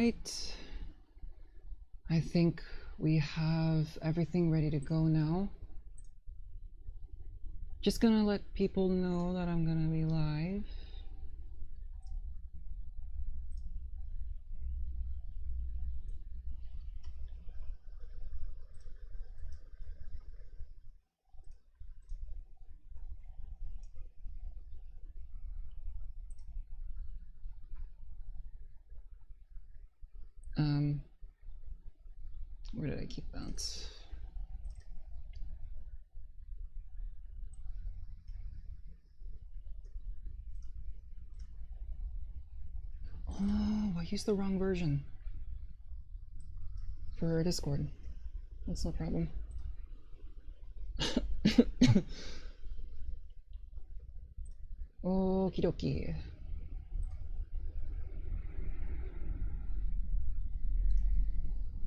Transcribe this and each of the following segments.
right. I think we have everything ready to go now. Just gonna let people know that I'm gonna be live. Where did I keep that? Oh, I used the wrong version for Discord. That's no problem. Okie dokie.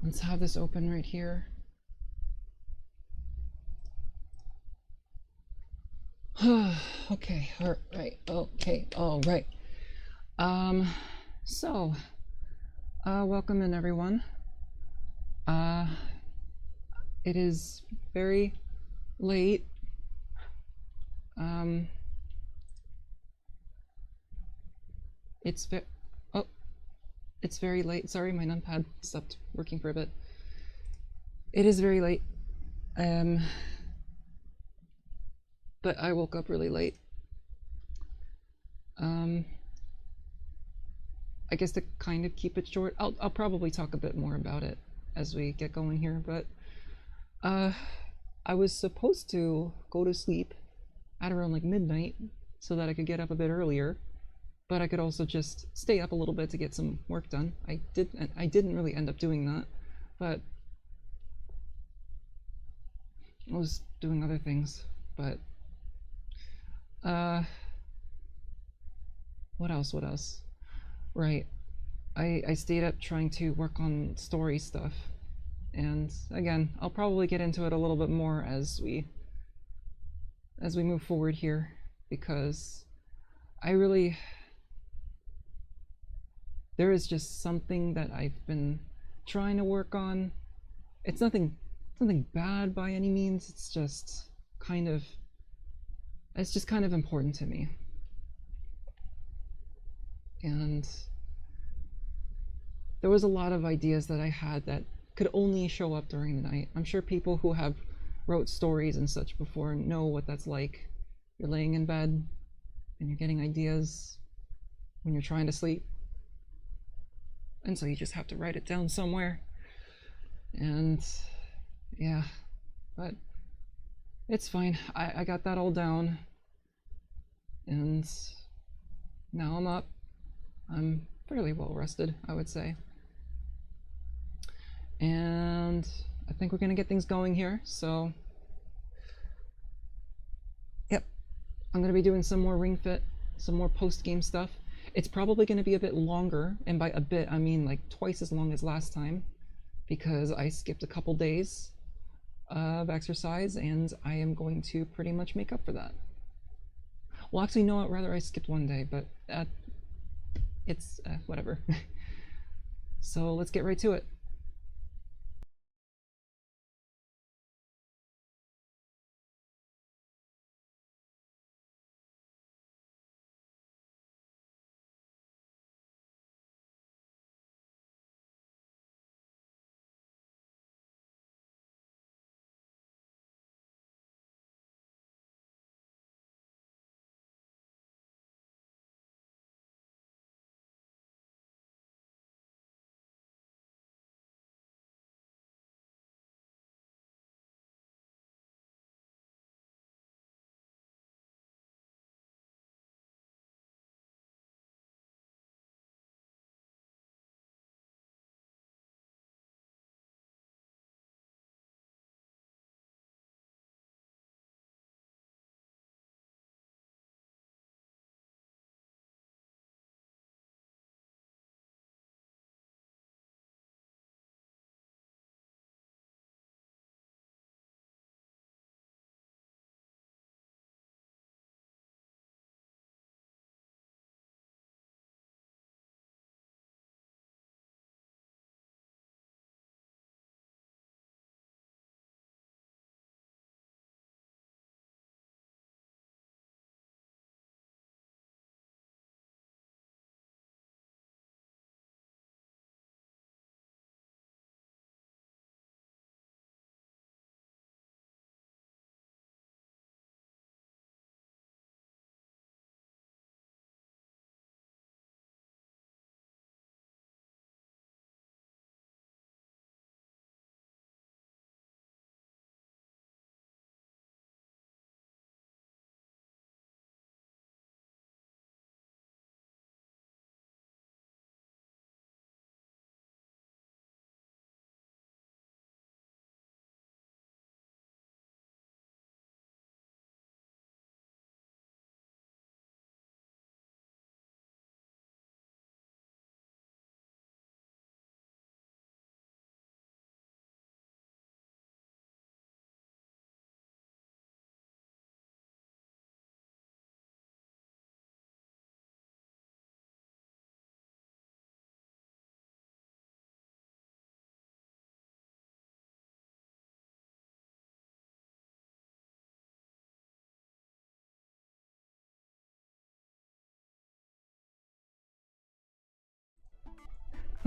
Let's have this open right here. Okay, all right, okay, all right. So, welcome in everyone. It is very late. It's very late. Sorry, my numpad stopped working for a bit. It is very late. But I woke up really late. I guess to kind of keep it short, I'll probably talk a bit more about it as we get going here, but I was supposed to go to sleep at around like midnight so that I could get up a bit earlier, but I could also just stay up a little bit to get some work done. I didn't really end up doing that, but I was doing other things. But what else? Right. I stayed up trying to work on story stuff. And again, I'll probably get into it a little bit more as we move forward here, because there is just something that I've been trying to work on. It's nothing bad by any means. It's just kind of important to me. And there was a lot of ideas that I had that could only show up during the night. I'm sure people who have wrote stories and such before know what that's like. You're laying in bed and you're getting ideas when you're trying to sleep, and so you just have to write it down somewhere. And yeah, but it's fine. I got that all down, and now I'm up. I'm fairly well rested, I would say. And I think we're gonna get things going here. So yep, I'm gonna be doing some more Ring Fit, some more post-game stuff. It's probably gonna be a bit longer, and by a bit I mean like twice as long as last time, because I skipped a couple days of exercise, and I am going to pretty much make up for that. Well, actually, no, rather I skipped one day, but it's whatever. So let's get right to it.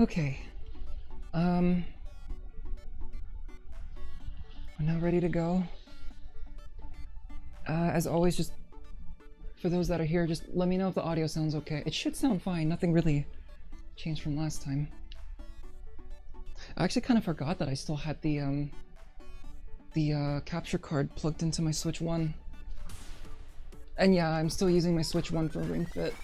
Okay. We're now ready to go. As always, just for those that are here, just let me know if the audio sounds okay. It should sound fine. Nothing really changed from last time. I actually kind of forgot that I still had the capture card plugged into my Switch 1. And yeah, I'm still using my Switch 1 for Ring Fit.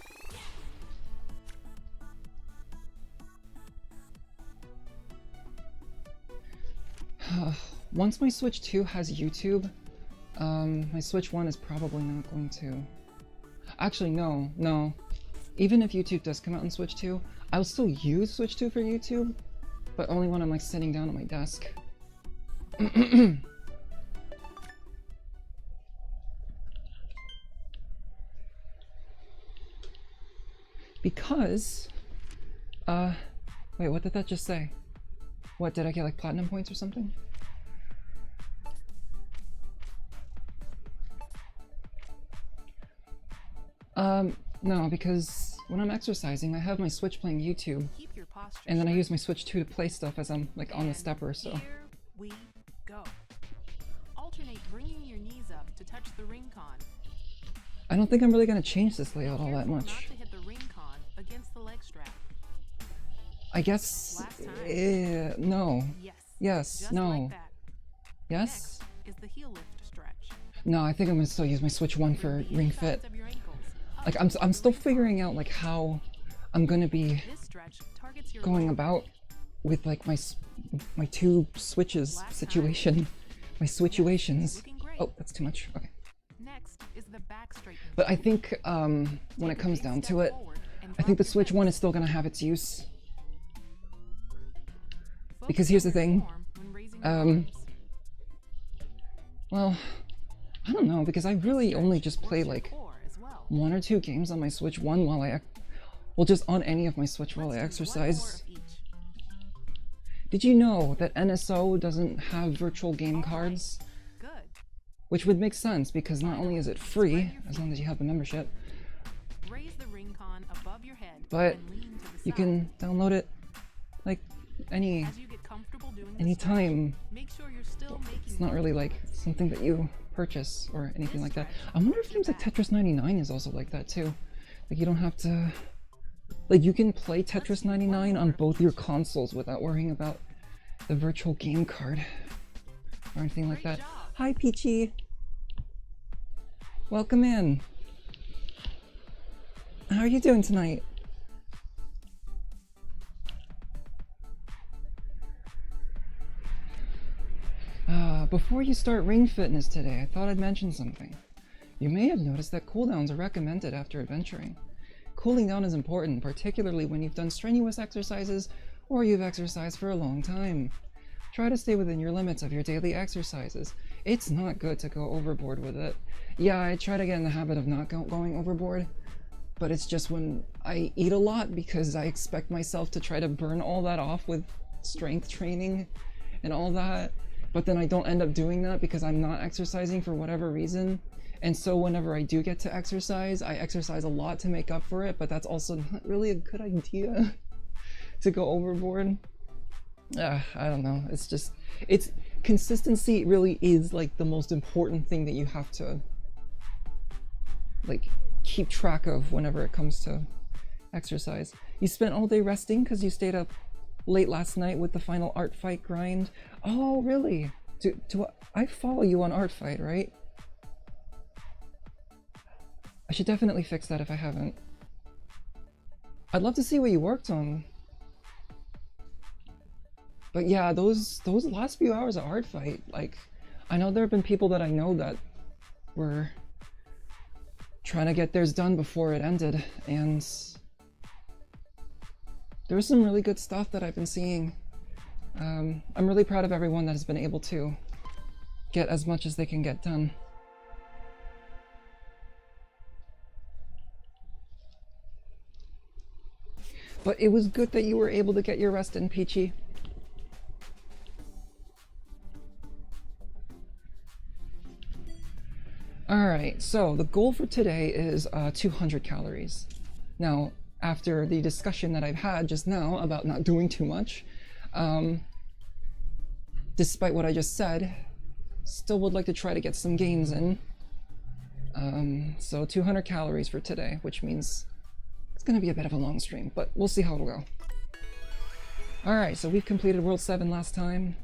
Once my Switch 2 has YouTube, my Switch 1 is probably not going to... Actually, no. Even if YouTube does come out on Switch 2, I'll still use Switch 2 for YouTube, but only when I'm like sitting down at my desk. Because, wait, what did that just say? What, did I get like platinum points or something? No, because when I'm exercising, I have my Switch playing YouTube, and then I use my Switch 2 to play stuff as I'm like on the stepper, so. Here we go. Alternate bringing your knees up to touch the ring con. I don't think I'm really gonna change this layout all that much. Not to hit the ring con against the leg strap. I guess, no. Yes, Just no. like that. Yes? Next is the heel lift stretch. No, I think I'm gonna still use my Switch 1 for Bring the Ring sides Fit. of your ankles up Like, to I'm the still ring con. figuring out like how I'm gonna be This stretch targets your going lower about with like my two switches situation, my situations. looking great. Oh, that's too much. Okay. Next is the back straighten. But I think when it comes down to it, I think the Switch 1 is still gonna have its use. Because here's the thing, well, I don't know, because I really only just play like 1 or 2 games on my Switch 1 while well, just on any of my Switch while I exercise. Did you know that NSO doesn't have virtual game cards? Good. Which would make sense, because not only is it free, as long as you have the membership, Raise the ring con above your head but and lean to the you side. can download it like As you get comfortable doing this stretch, anytime. make sure you're still making It's not really like something that you purchase or anything like that. I wonder if games like Tetris 99 is also like that too. Like you don't have to, like you can play Tetris 99 on both your consoles without worrying about the virtual game card or anything like that. Hi Peachy! Welcome in! How are you doing tonight? Before you start Ring Fitness today, I thought I'd mention something. You may have noticed that cooldowns are recommended after adventuring. Cooling down is important, particularly when you've done strenuous exercises or you've exercised for a long time. Try to stay within your limits of your daily exercises. It's not good to go overboard with it. Yeah, I try to get in the habit of not going overboard, but it's just when I eat a lot because I expect myself to try to burn all that off with strength training and all that. But then I don't end up doing that because I'm not exercising for whatever reason. And so whenever I do get to exercise, I exercise a lot to make up for it, but that's also not really a good idea to go overboard. I don't know. It's consistency really is like the most important thing that you have to like keep track of whenever it comes to exercise. You spent all day resting because you stayed up late last night with the final art fight grind. Oh, really? Do I follow you on art fight, right? I should definitely fix that if I haven't. I'd love to see what you worked on. But yeah, those last few hours of art fight, like, I know there have been people that I know that were trying to get theirs done before it ended, and there was some really good stuff that I've been seeing. I'm really proud of everyone that has been able to get as much as they can get done. But it was good that you were able to get your rest in, Peachy. Alright, so the goal for today is 200 calories. Now, after the discussion that I've had just now about not doing too much, despite what I just said, still would like to try to get some gains in. So 200 calories for today, which means it's gonna be a bit of a long stream, but we'll see how it'll go. Alright, so we've completed World 7 last time.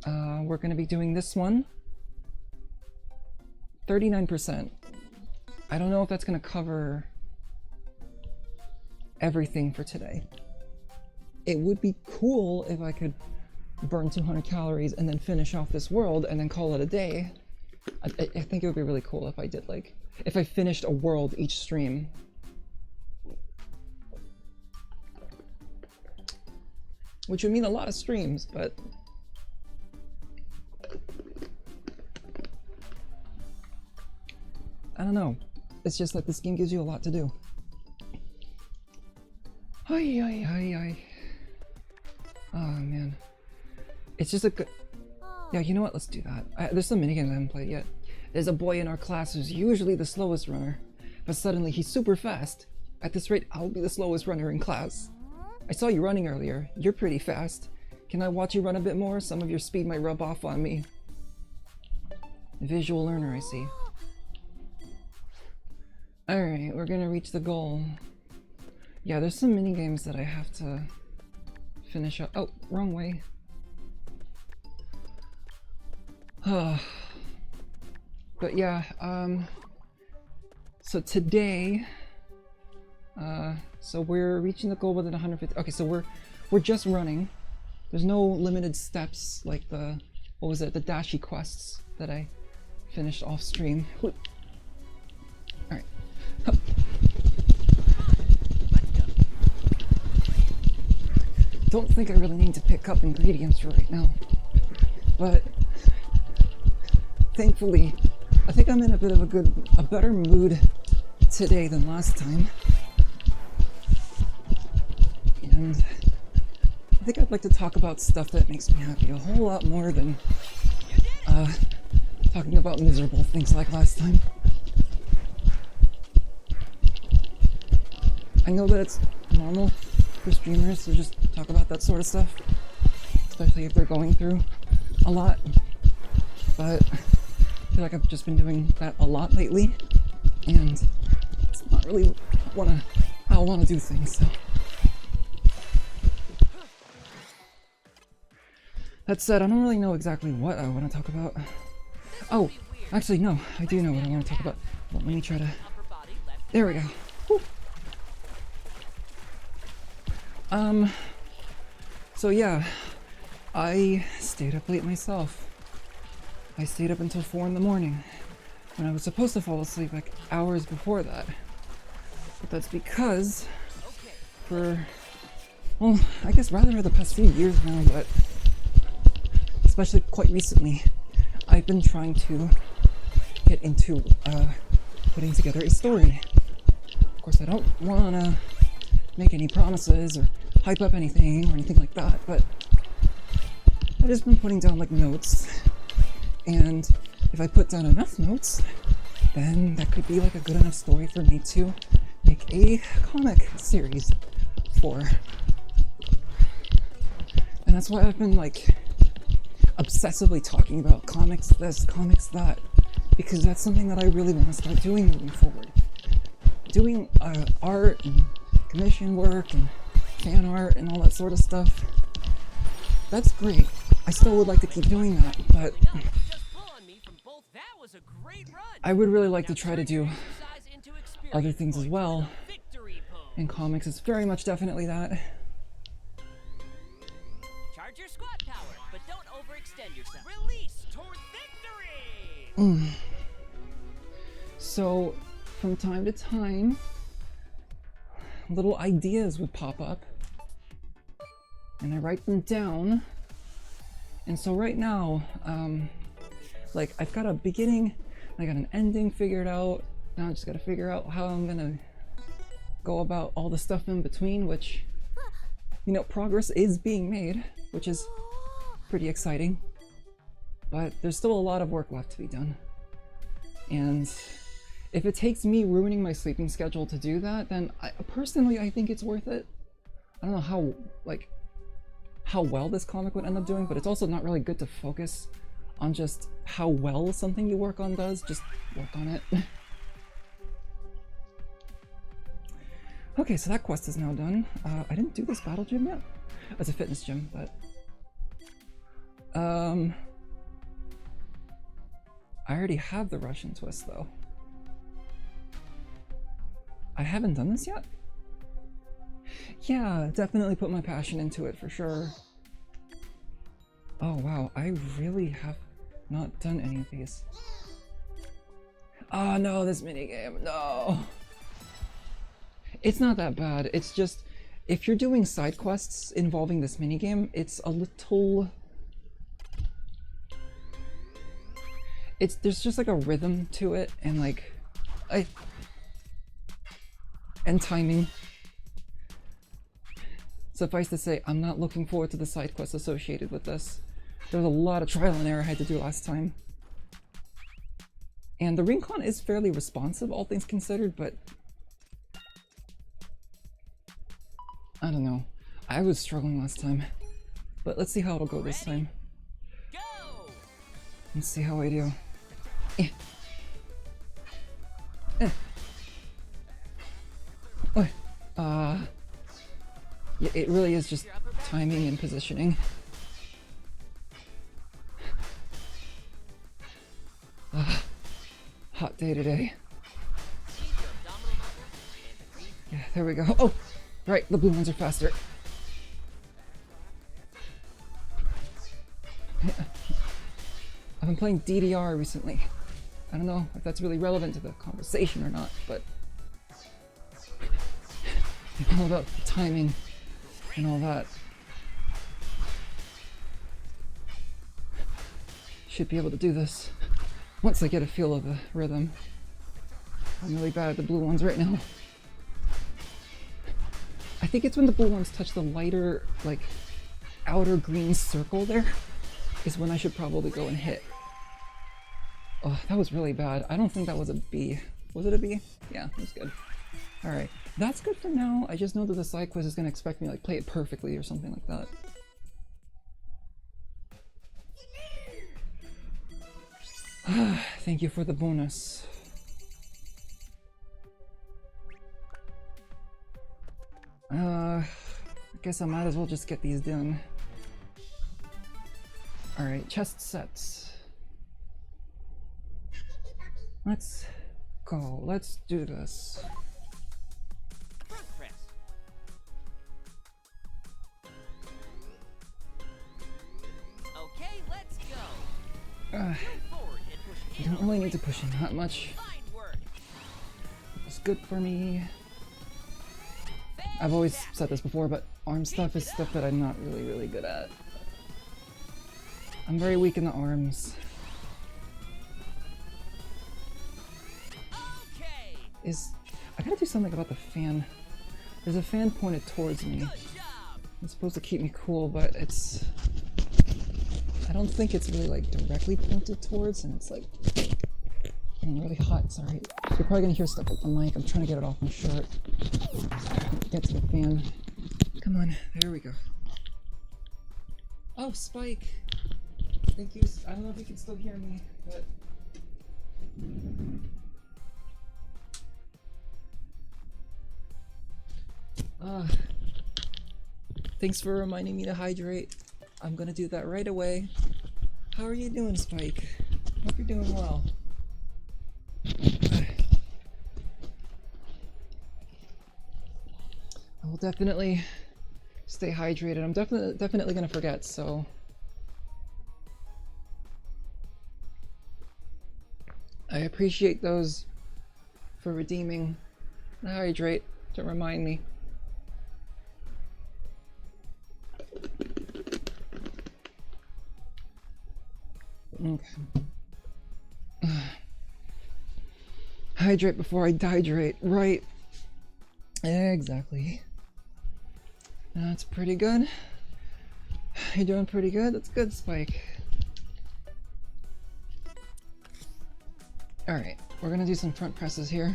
We're gonna be doing this one. 39%. I don't know if that's gonna cover everything for today. It would be cool if I could burn 200 calories and then finish off this world and then call it a day. I think it would be really cool if I did, like, if I finished a world each stream. Which would mean a lot of streams, but I don't know. It's just that this game gives you a lot to do. Ay, ay, ay, ay. Oh man. It's just a good... Yeah, you know what? Let's do that. There's some minigames I haven't played yet. There's a boy in our class who's usually the slowest runner, but suddenly he's super fast. At this rate, I'll be the slowest runner in class. I saw you running earlier. You're pretty fast. Can I watch you run a bit more? Some of your speed might rub off on me. Visual learner, I see. Alright, we're gonna reach the goal. Yeah, there's some minigames that I have to finish up. Oh, wrong way. But yeah, so today, so we're reaching the goal within 150. Okay, so we're just running. There's no limited steps like the, what was it, the Dashi quests that I finished off stream. All right. Don't think I really need to pick up ingredients for right now, but thankfully, I think I'm in a bit of a better mood today than last time. And I think I'd like to talk about stuff that makes me happy a whole lot more than talking about miserable things like last time. I know that it's normal for streamers to just talk about that sort of stuff, especially if they're going through a lot, but I feel like I've just been doing that a lot lately, and it's not really how I want to do things, so. That said, I don't really know exactly what I want to talk about. Oh, actually no, I do know what I want to talk about. Well, let me try to... There we go. Whew. So yeah, I stayed up late myself. I stayed up until 4 in the morning, when I was supposed to fall asleep like hours before that. But that's because, well, I guess rather for the past few years now, but especially quite recently, I've been trying to get into putting together a story. Of course, I don't want to make any promises or hype up anything or anything like that, but I've just been putting down like notes, and if I put down enough notes, then that could be like a good enough story for me to make a comic series for. And that's why I've been like obsessively talking about comics this, comics that, because that's something that I really want to start doing moving forward. Doing art and commission work and fan art and all that sort of stuff, that's great. I still would like to keep doing that, but I would really like to try to do other things as well, and comics is very much definitely that. Charge your squat power, but don't overextend yourself. Release toward victory! So, from time to time, little ideas would pop up, and I write them down. And so right now, like I've got a beginning, I got an ending figured out. Now I just got to figure out how I'm gonna go about all the stuff in between, which, you know, progress is being made, which is pretty exciting. But there's still a lot of work left to be done. And If it takes me ruining my sleeping schedule to do that, then personally I think it's worth it. I don't know how well this comic would end up doing, but it's also not really good to focus on just how well something you work on does. Just work on it. Okay, so that quest is now done. I didn't do this battle gym yet. It's a fitness gym, but I already have the Russian twist though. I haven't done this yet? Yeah, definitely put my passion into it for sure. Oh wow, I really have not done any of these. Oh no, this minigame, no! It's not that bad, it's just, if you're doing side quests involving this minigame, it's a little... There's just like a rhythm to it, and like... and timing. Suffice to say, I'm not looking forward to the side quests associated with this. There was a lot of trial and error I had to do last time. And the Rincon is fairly responsive, all things considered, but... I don't know. I was struggling last time. But let's see how it'll go this time. Go! Let's see how I do. Yeah, it really is just timing and positioning. Hot day today. Yeah, there we go. Oh, right, the blue ones are faster. I've been playing DDR recently. I don't know if that's really relevant to the conversation or not, but it's all about timing and all that. Should be able to do this once I get a feel of the rhythm. I'm really bad at the blue ones right now. I think it's when the blue ones touch the lighter, like, outer green circle there, is when I should probably go and hit. Oh, that was really bad. I don't think that was a B. Was it a B? Yeah, it was good. Alright, that's good for now. I just know that the side quest is going to expect me to like, play it perfectly or something like that. Thank you for the bonus. I guess I might as well just get these done. Alright, chest sets. Let's go. Let's do this. Front press. Okay, let's go. Move forward and push You in. don't really need to push in that much. Fine work. It's good for me. I've always said this before, but arm stuff is stuff that I'm not really good at. I'm very weak in the arms. Okay. I gotta do something about the fan. There's a fan pointed towards me. Good job. It's supposed to keep me cool, but it's... I don't think it's really like directly pointed towards, and it's like getting really hot. Sorry. You're probably gonna hear stuff with the mic. I'm trying to get it off my shirt. Get to the fan. Come on, there we go. Oh, Spike! Thank you. I don't know if you can still hear me, but... Thanks for reminding me to hydrate. I'm gonna do that right away. How are you doing, Spike? Hope you're doing well. I will definitely stay hydrated. I'm definitely gonna forget, so... I appreciate those for redeeming. Hydrate to remind me. Okay. Hydrate before I dehydrate. Right. Exactly. That's pretty good. You're doing pretty good. That's good, Spike. Alright. we're gonna do some front presses here.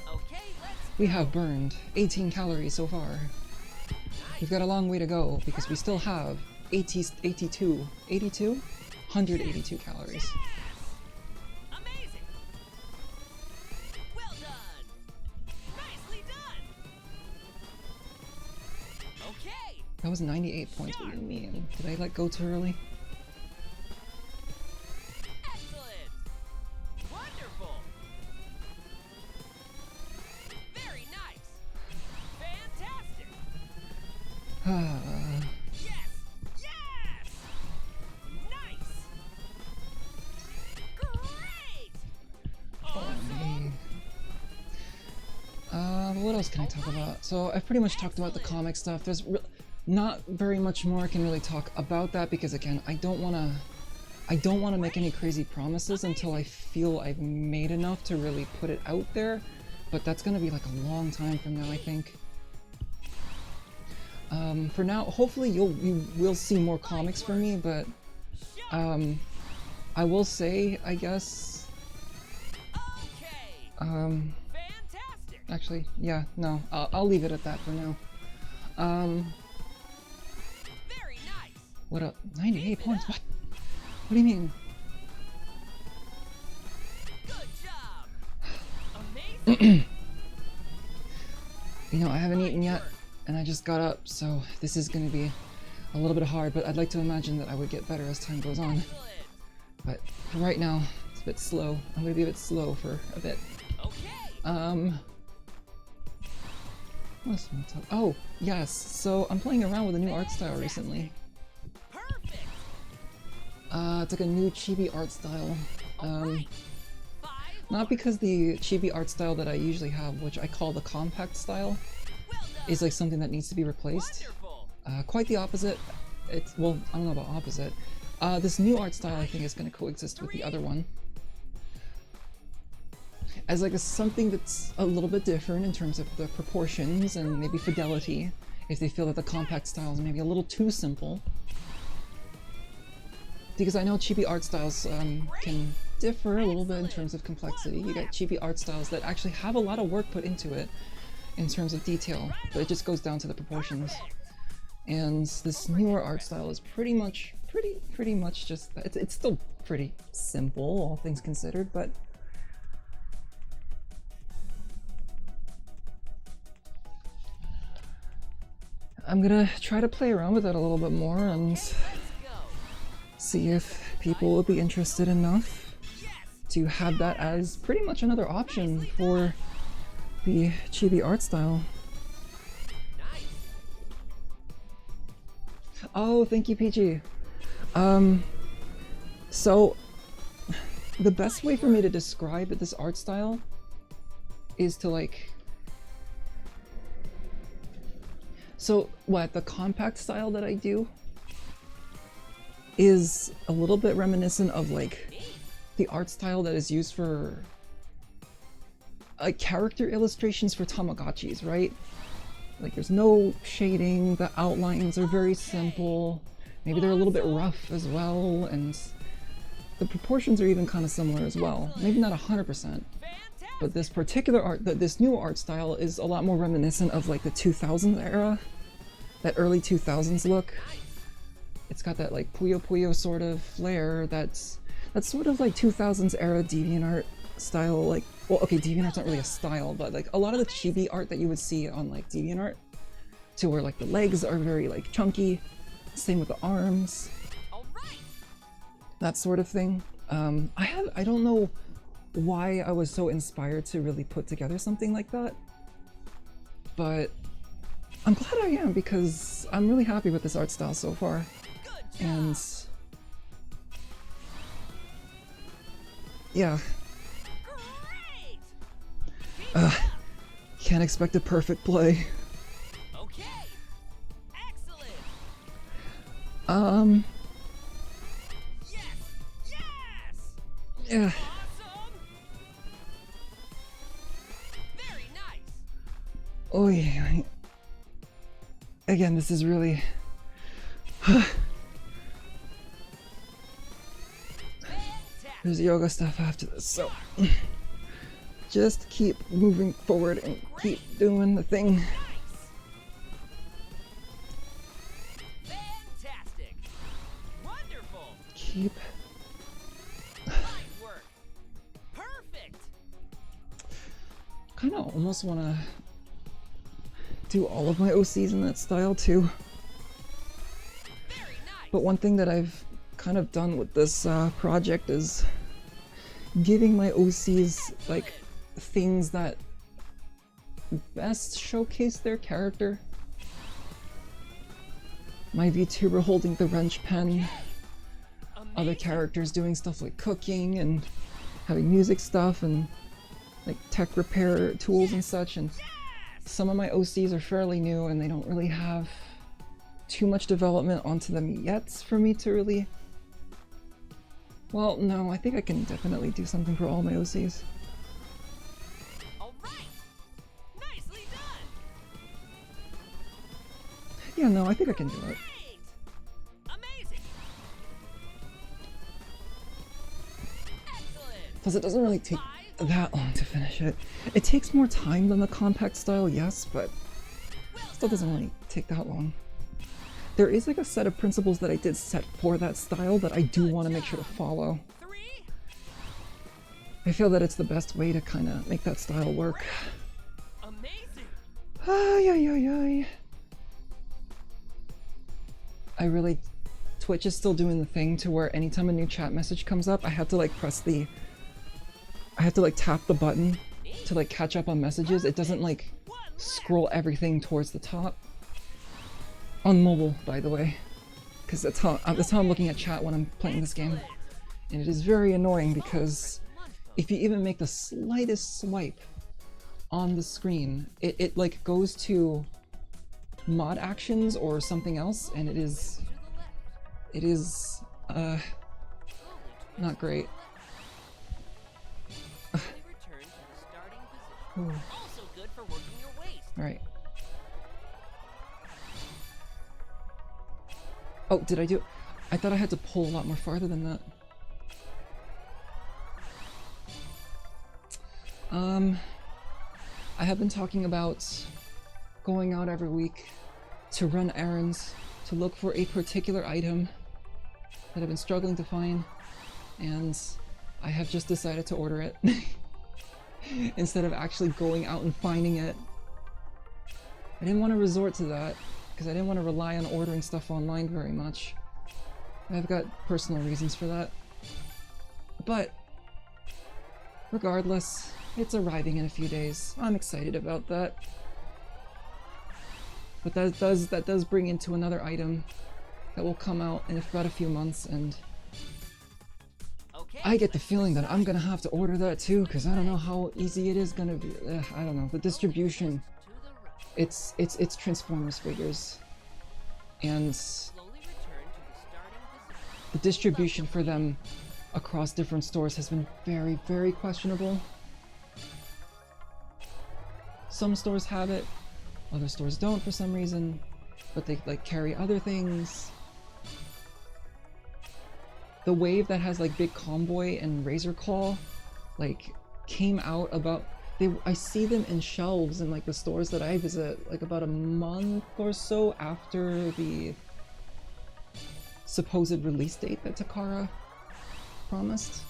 Okay, let's We have burned 18 calories so far. We've got a long way to go because we still have 182 calories. amazing. Well done. Nicely done. Okay. That was 98 points. What do you mean? Did I let go too early? Excellent. Wonderful. Very nice. Fantastic. Yes! Yes! Nice! Great! Awesome! What else can I talk about? So I've pretty much talked about the comic stuff. There's not very much more I can really talk about that because again, I don't want to make any crazy promises until I feel I've made enough to really put it out there. But that's gonna be like a long time from now, I think. For now, hopefully you will see more comics from me, but I will say, I guess, Okay! Fantastic! actually, yeah, no, I'll leave it at that for now. Very nice! What up? 98 points? What? What do you mean? Good job! Amazing! You know, I haven't eaten yet, and I just got up, so this is gonna be a little bit hard, but I'd like to imagine that I would get better as time goes on. Excellent! But for right now, it's a bit slow. I'm gonna be a bit slow for a bit. Okay! What else am I talking? Oh, yes. So I'm playing around with a new art style recently. Perfect! It's like a new chibi art style. Alright! 5 Not because the chibi art style that I usually have, which I call the compact style, well done! is like something that needs to be replaced. Wonderful! Quite the opposite. It's, well, I don't know about opposite. This new art style I think is going to coexist with the other one. As like something that's a little bit different in terms of the proportions and maybe fidelity, if they feel that the compact style is maybe a little too simple. Because I know chibi art styles can differ a little bit in terms of complexity. You get chibi art styles that actually have a lot of work put into it in terms of detail, but it just goes down to the proportions. And this newer art style is pretty much just it's still pretty simple, all things considered, but I'm gonna try to play around with it a little bit more and Let's go! see if people will be interested enough Yes! to have that as pretty much another option for the chibi art style. Nice! Oh, thank you, PG. So the best way for me to describe this art style is to like, so what the compact style that I do is a little bit reminiscent of like the art style that is used for character illustrations for Tamagotchis, right? Like there's no shading, the outlines are very simple, maybe they're a little bit rough as well, and the proportions are even kind of similar as well. Maybe not 100%, Fantastic! but this particular art, this new art style is a lot more reminiscent of like the 2000s era, that early 2000s look. It's got that like Puyo Puyo sort of flair that's sort of like 2000s era DeviantArt style, like, well, okay, DeviantArt's not really a style, but like a lot of the chibi art that you would see on like DeviantArt, to where like the legs are very like chunky, same with the arms, Alright! that sort of thing. I don't know why I was so inspired to really put together something like that, but I'm glad I am because I'm really happy with this art style so far. Good job! And yeah, Great! can't expect a perfect play. Okay! Excellent! Yes! Yes! Yeah. Awesome! Very nice! Oh yeah. Again, this is really. Fantastic! There's yoga stuff after this, so Just keep moving forward and keep doing the thing. Nice. Fantastic. Wonderful. Keep. Fine work. Perfect. Kind of almost want to do all of my OCs in that style too. Very nice. But one thing that I've kind of done with this project is giving my OCs like things that best showcase their character. My VTuber holding the wrench pen, other Amazing. characters doing stuff like cooking and having music stuff and like tech repair tools and such, and some of my OCs are fairly new and they don't really have too much development onto them yet for me to really... Well, no, I think I can definitely do something for all my OCs. All right. Nicely done. Yeah, no, I think I can do it. Great. Amazing. Excellent. Plus, it doesn't really take that long to finish it. It takes more time than the compact style, yes, but still doesn't really take that long. There is like a set of principles that I did set for that style that I do want to make sure to follow. 3. I feel that it's the best way to kind of make that style work. Amazing. Ay, ay, ay, ay. I really... Twitch is still doing the thing to where anytime a new chat message comes up, I have to like press the... I have to like tap the button to like catch up on messages. It doesn't like scroll everything towards the top. On mobile, by the way. Because that's how I'm looking at chat when I'm playing this game. And it is very annoying because if you even make the slightest swipe on the screen, it like goes to mod actions or something else, and it is not great. Return to the starting position. Also good for working your waist. Right. Oh, did I do... I thought I had to pull a lot more farther than that. I have been talking about going out every week to run errands, to look for a particular item that I've been struggling to find, and I have just decided to order it instead of actually going out and finding it. I didn't want to resort to that because I didn't want to rely on ordering stuff online very much. I've got personal reasons for that. But regardless, it's arriving in a few days. I'm excited about that. But that does bring into another item that will come out in about a few months, and Okay. I get the feeling that I'm gonna have to order that too, because I don't know how easy it is gonna be. I don't know. The distribution, To the right. it's Transformers figures, and Slowly return to the starting position. the distribution for them across different stores has been very, very questionable. Some stores have it, other stores don't for some reason, but they like carry other things. The wave that has like Big Convoy and Razor Claw like came out about I see them in shelves in like the stores that I visit like about a month or so after the supposed release date that Takara promised.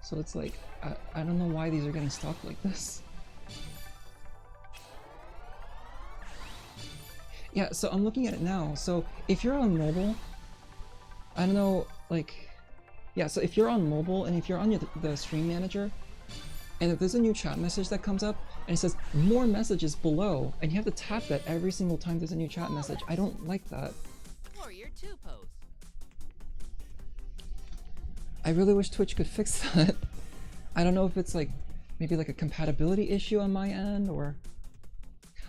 So it's like I don't know why these are getting stocked like this. Yeah, so I'm looking at it now. So if you're on mobile, I don't know, like, yeah, so if you're on mobile and if you're on the stream manager, and if there's a new chat message that comes up and it says more messages below, and you have to tap that every single time there's a new chat message, I don't like that. Warrior 2 pose. I really wish Twitch could fix that. I don't know if it's like, maybe like a compatibility issue on my end, or...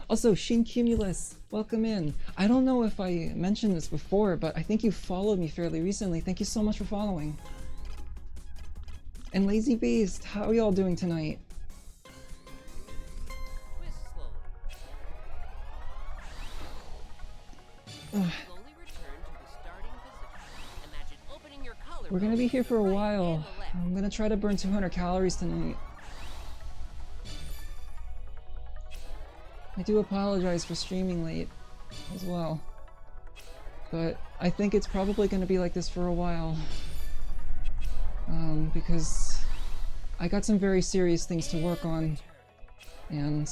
Also, Shin Cumulus, welcome in. I don't know if I mentioned this before, but I think you followed me fairly recently. Thank you so much for following. And Lazy Beast, how are y'all doing tonight? Twist slowly. Ugh. Slowly return to the starting position. Imagine opening your collar. We're gonna be here for a right while. and the left. I'm gonna try to burn 200 calories tonight. do apologize for streaming late as well. But I think it's probably going to be like this for a while. Because I got some very serious things to work on. And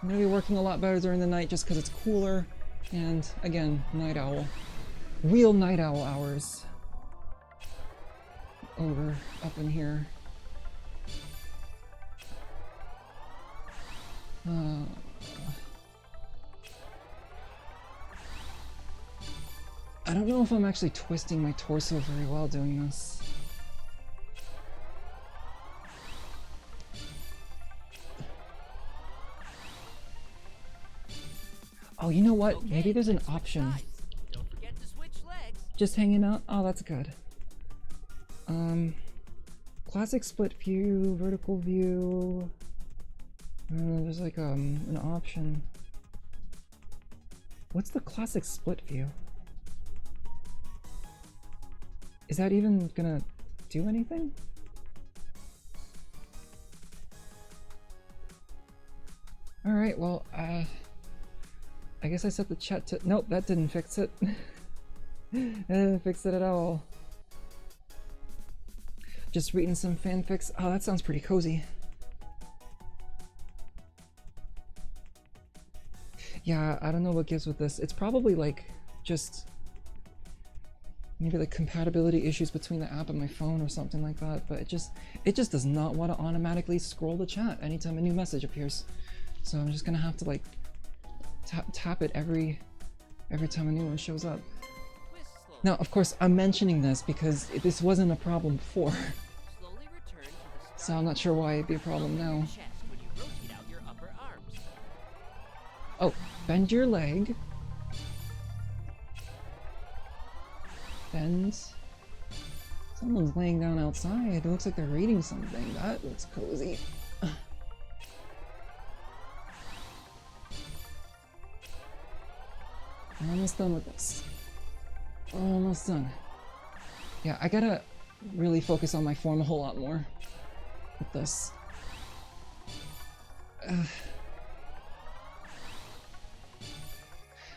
I'm going to be working a lot better during the night just because it's cooler. And again, night owl. Real night owl hours. Over up in here. I don't know if I'm actually twisting my torso very well doing this. Oh, you know what? Okay, Maybe there's an let's switch option. sides. Don't forget to switch legs. Just hanging out? Oh, that's good. Classic split view, vertical view. There's like an option. What's the classic split view? Is that even gonna do anything? Alright, well, I guess I set the chat to— nope, that didn't fix it. That didn't fix it at all. Just reading some fanfics. Oh, that sounds pretty cozy. Yeah, I don't know what gives with this. It's probably like just maybe like compatibility issues between the app and my phone or something like that, but it just does not want to automatically scroll the chat anytime a new message appears. So I'm just gonna have to like tap it every time a new one shows up. Twist slowly. Now, of course, I'm mentioning this because this wasn't a problem before, Slowly return to the so I'm not sure why it'd be a problem now. chest when you rotate out your upper arms. Oh, bend your leg. Bend. Someone's laying down outside. It looks like they're reading something. That looks cozy. I'm almost done with this. Almost done. Yeah, I gotta really focus on my form a whole lot more with this.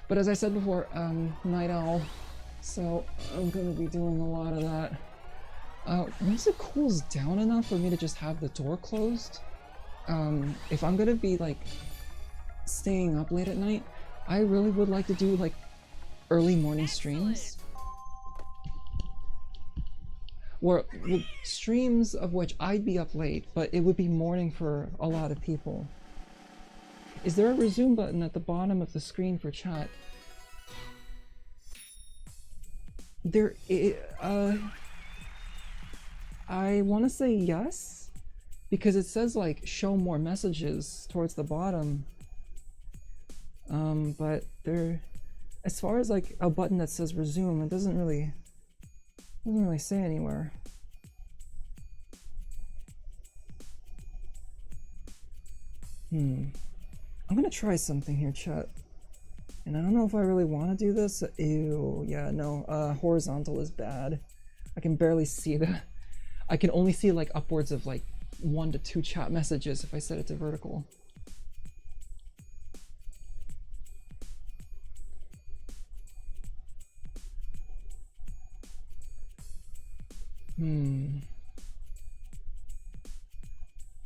But as I said before, night owl, so I'm gonna be doing a lot of that. Once it cools down enough for me to just have the door closed, if I'm gonna be like staying up late at night, I really would like to do like early morning streams. Or well, streams of which I'd be up late, but it would be morning for a lot of people. Is there a resume button at the bottom of the screen for chat? There, I want to say yes, because it says like show more messages towards the bottom. But there, as far as like a button that says resume, it doesn't really say anywhere. I'm gonna try something here, chat. And I don't know if I really want to do this. Ew, yeah, no, horizontal is bad. I can barely see I can only see like upwards of like 1 to 2 chat messages if I set it to vertical.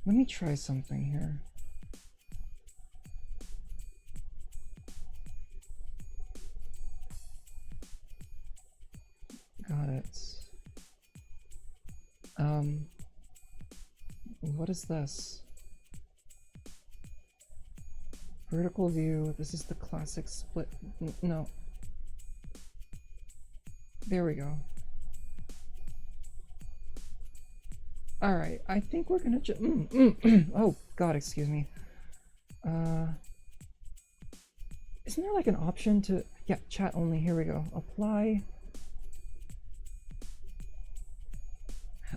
Let me try something here. Got it. What is this? Vertical view. This is the classic split. No. There we go. All right, I think we're gonna oh God, excuse me. Isn't there like an option to, yeah, chat only, here we go. Apply.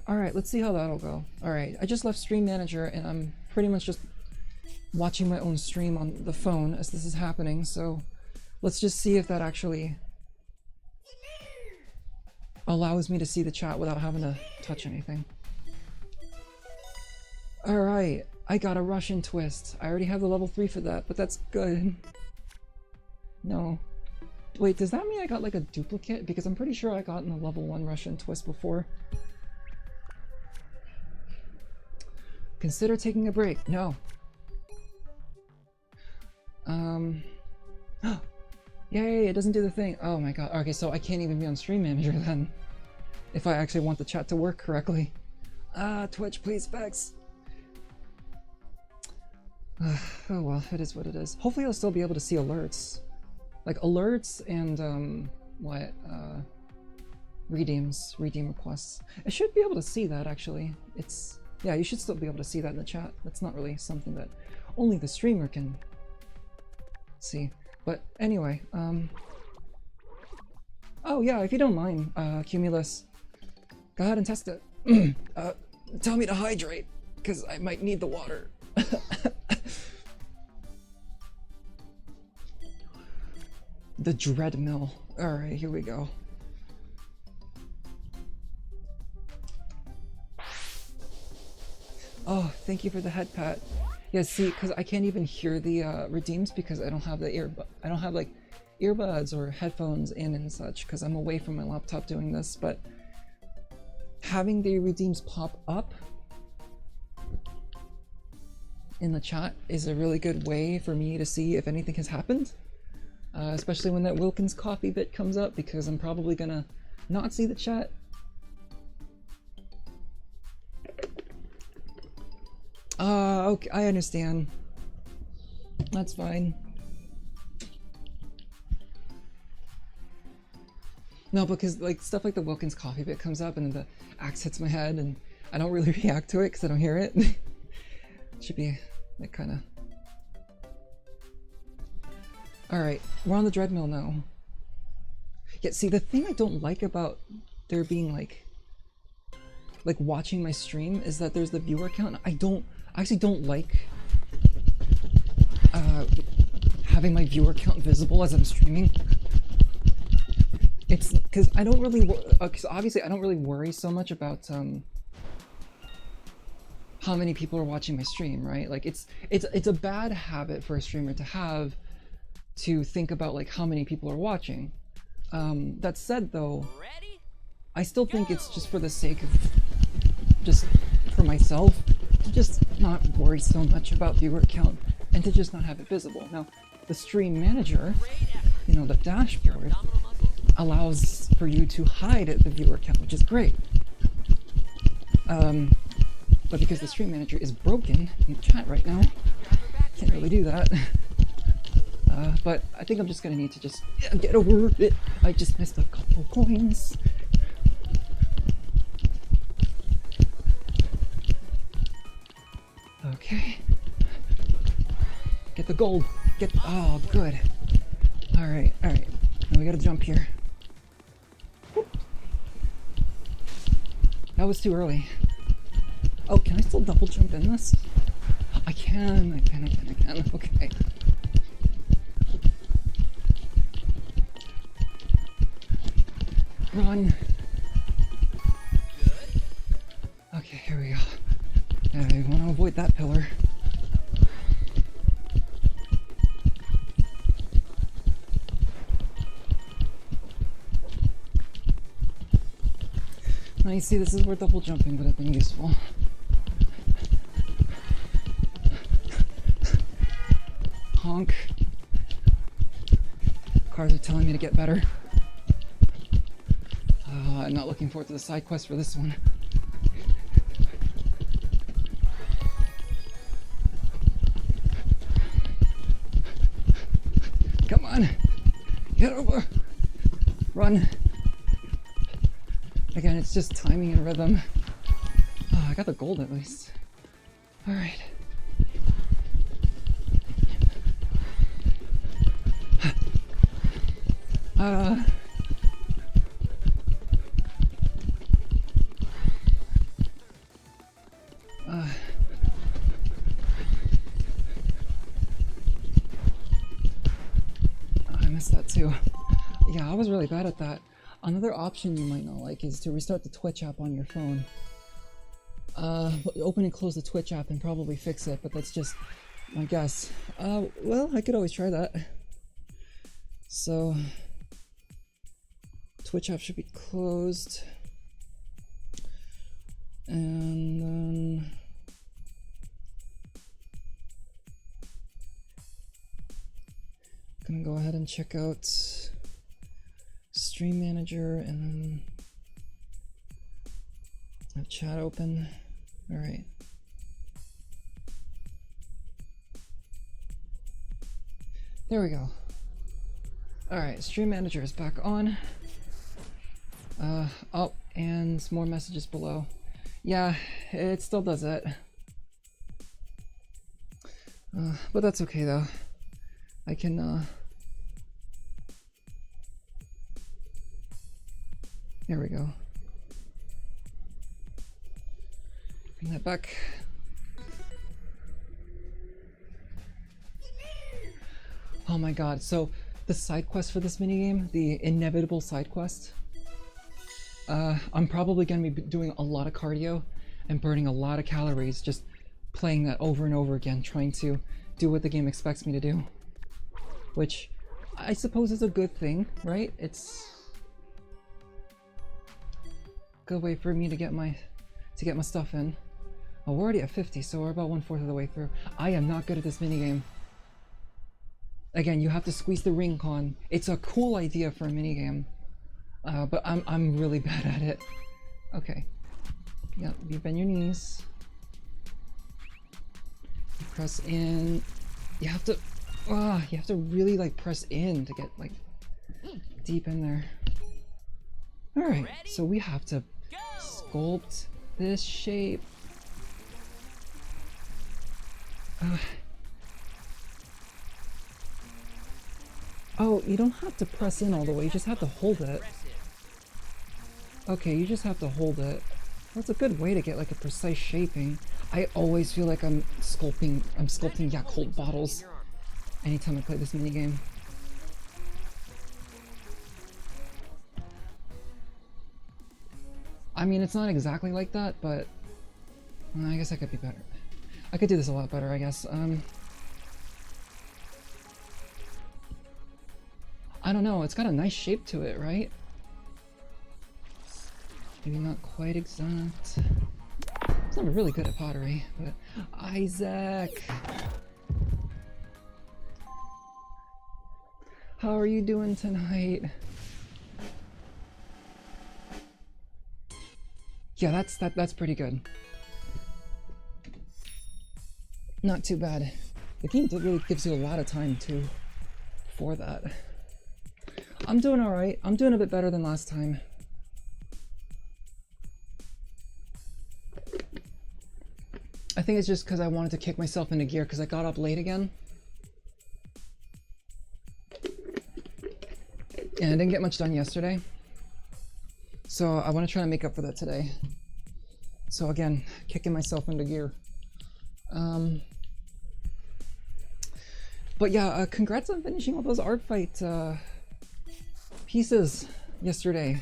All right, let's see how that'll go. All right, I just left Stream Manager and I'm pretty much just watching my own stream on the phone as this is happening, so let's just see if that actually allows me to see the chat without having to touch anything. All right, I got a Russian twist. I already have the level 3 for that, but that's good. No. Wait, does that mean I got like a duplicate? Because I'm pretty sure I got in the level 1 Russian twist before. Consider taking a break. No. Yay, it doesn't do the thing. Oh my god. Okay, so I can't even be on Stream Manager then. If I actually want the chat to work correctly. Twitch, please, Vex. Oh well, it is what it is. Hopefully I'll still be able to see alerts. Like alerts and, redeem requests. I should be able to see that actually. Yeah, you should still be able to see that in the chat. That's not really something that only the streamer can see. But anyway, oh yeah, if you don't mind, Cumulus, go ahead and test it. Tell me to hydrate, because I might need the water. The Dreadmill. Alright, here we go. Oh, thank you for the head pat. Yeah, see, because I can't even hear the redeems because I don't have the I don't have like earbuds or headphones in and such because I'm away from my laptop doing this, but having the redeems pop up in the chat is a really good way for me to see if anything has happened. Especially when that Wilkins coffee bit comes up, because I'm probably gonna not see the chat. Okay, I understand. That's fine. No, because like stuff like the Wilkins coffee bit comes up and then the axe hits my head and I don't really react to it because I don't hear it. Should be like kind of... Alright, we're on the Dreadmill now. Yeah, see, the thing I don't like about there being like watching my stream is that there's the viewer count. I actually don't like having my viewer count visible as I'm streaming. It's because I don't really, because obviously I don't really worry so much about how many people are watching my stream, right? Like it's a bad habit for a streamer to have, to think about like how many people are watching. That said though, I still think it's just for the sake of just for myself to just not worry so much about viewer count and to just not have it visible. Now, the stream manager, you know, the dashboard allows for you to hide the viewer count, which is great. But because the stream manager is broken in the chat right now, can't really do that. But I think I'm just gonna need to just get over it. I just missed a couple coins. Okay. Get the gold. Oh, good. Alright. Now we gotta jump here. Whoop. That was too early. Oh, can I still double jump in this? I can. Okay. Run. Okay, here we go. I want to avoid that pillar. Now you see, this is where double jumping would have been useful. Honk. Cars are telling me to get better. I'm not looking forward to the side quest for this one. Come on, get over, run. Again, it's just timing and rhythm. Oh, I got the gold at least. All right. I missed that too. Yeah, I was really bad at that. Another option you might not like is to restart the Twitch app on your phone. Open and close the Twitch app and probably fix it, but that's just my guess. Well, I could always try that. So, Twitch app should be closed. And then... gonna go ahead and check out Stream Manager and then have chat open. All right. There we go. All right, Stream Manager is back on. Oh, and more messages below. Yeah, it still does it. But that's okay though. I can, there we go. Bring that back. Oh my god, so the side quest for this minigame, the inevitable side quest, I'm probably going to be doing a lot of cardio and burning a lot of calories just playing that over and over again, trying to do what the game expects me to do. Which I suppose is a good thing, right? It's a good way for me to get my stuff in. Oh, we're already at 50, so we're about 1/4 of the way through. I am not good at this minigame. Again, you have to squeeze the ring con. It's a cool idea for a minigame, but I'm really bad at it. Okay. Yeah, you bend your knees. You press in. You have to really like press in to get like deep in there. All right, so we have to sculpt this shape. Oh, you don't have to press in all the way, you just have to hold it. Okay, you just have to hold it. That's a good way to get like a precise shaping. I always feel like I'm sculpting Yakult bottles anytime I play this minigame. I mean, it's not exactly like that, but I guess I could be better. I could do this a lot better, I guess. I don't know, it's got a nice shape to it, right? Maybe not quite exact. I'm not really good at pottery, but Isaac! How are you doing tonight? Yeah, that's pretty good. Not too bad. The game really gives you a lot of time too for that. I'm doing alright. I'm doing a bit better than last time. I think it's just because I wanted to kick myself into gear because I got up late again. And I didn't get much done yesterday. So I want to try to make up for that today. So again, kicking myself into gear. But yeah, congrats on finishing all those art fight pieces yesterday.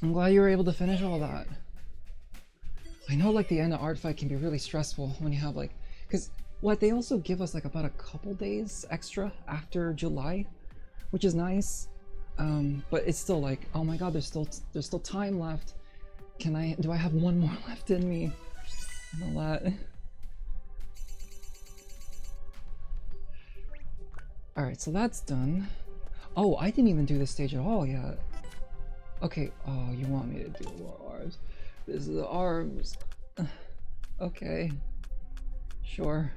I'm glad you were able to finish all that. I know like the end of art fight can be really stressful when you have like, because what they also give us like about a couple days extra after July, which is nice. But it's still like, oh my god, there's still time left. Do I have one more left in me? And all that. Alright, so that's done. Oh, I didn't even do this stage at all yet. Okay, oh, you want me to do more arms. This is the arms. Okay. Sure.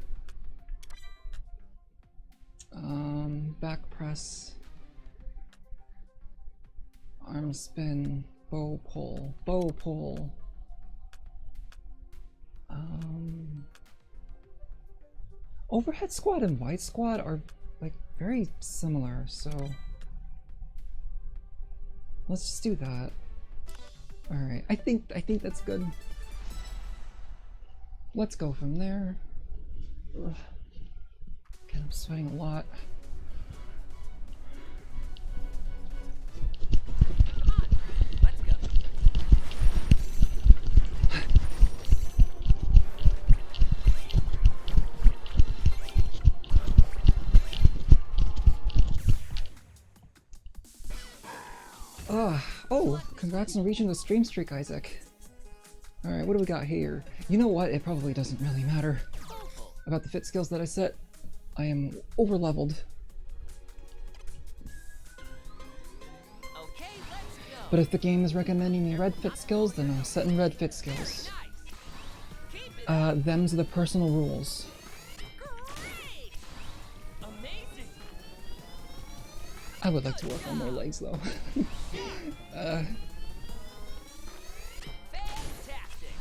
Back press. Arm spin. Bow pull. Bow pull. Overhead squat and wide squat are like very similar, so let's just do that. All right, I think that's good. Let's go from there. Ugh. God, I'm sweating a lot. Come on, let's go. Oh, congrats on reaching the stream streak, Isaac. Alright, what do we got here? You know what? It probably doesn't really matter about the fit skills that I set. I am over leveled. Okay, let's go. But if the game is recommending me red fit skills, then I'm setting red fit skills. Nice. Keep it Them's the personal rules. great. Amazing. I would like to work on more legs though. Fantastic.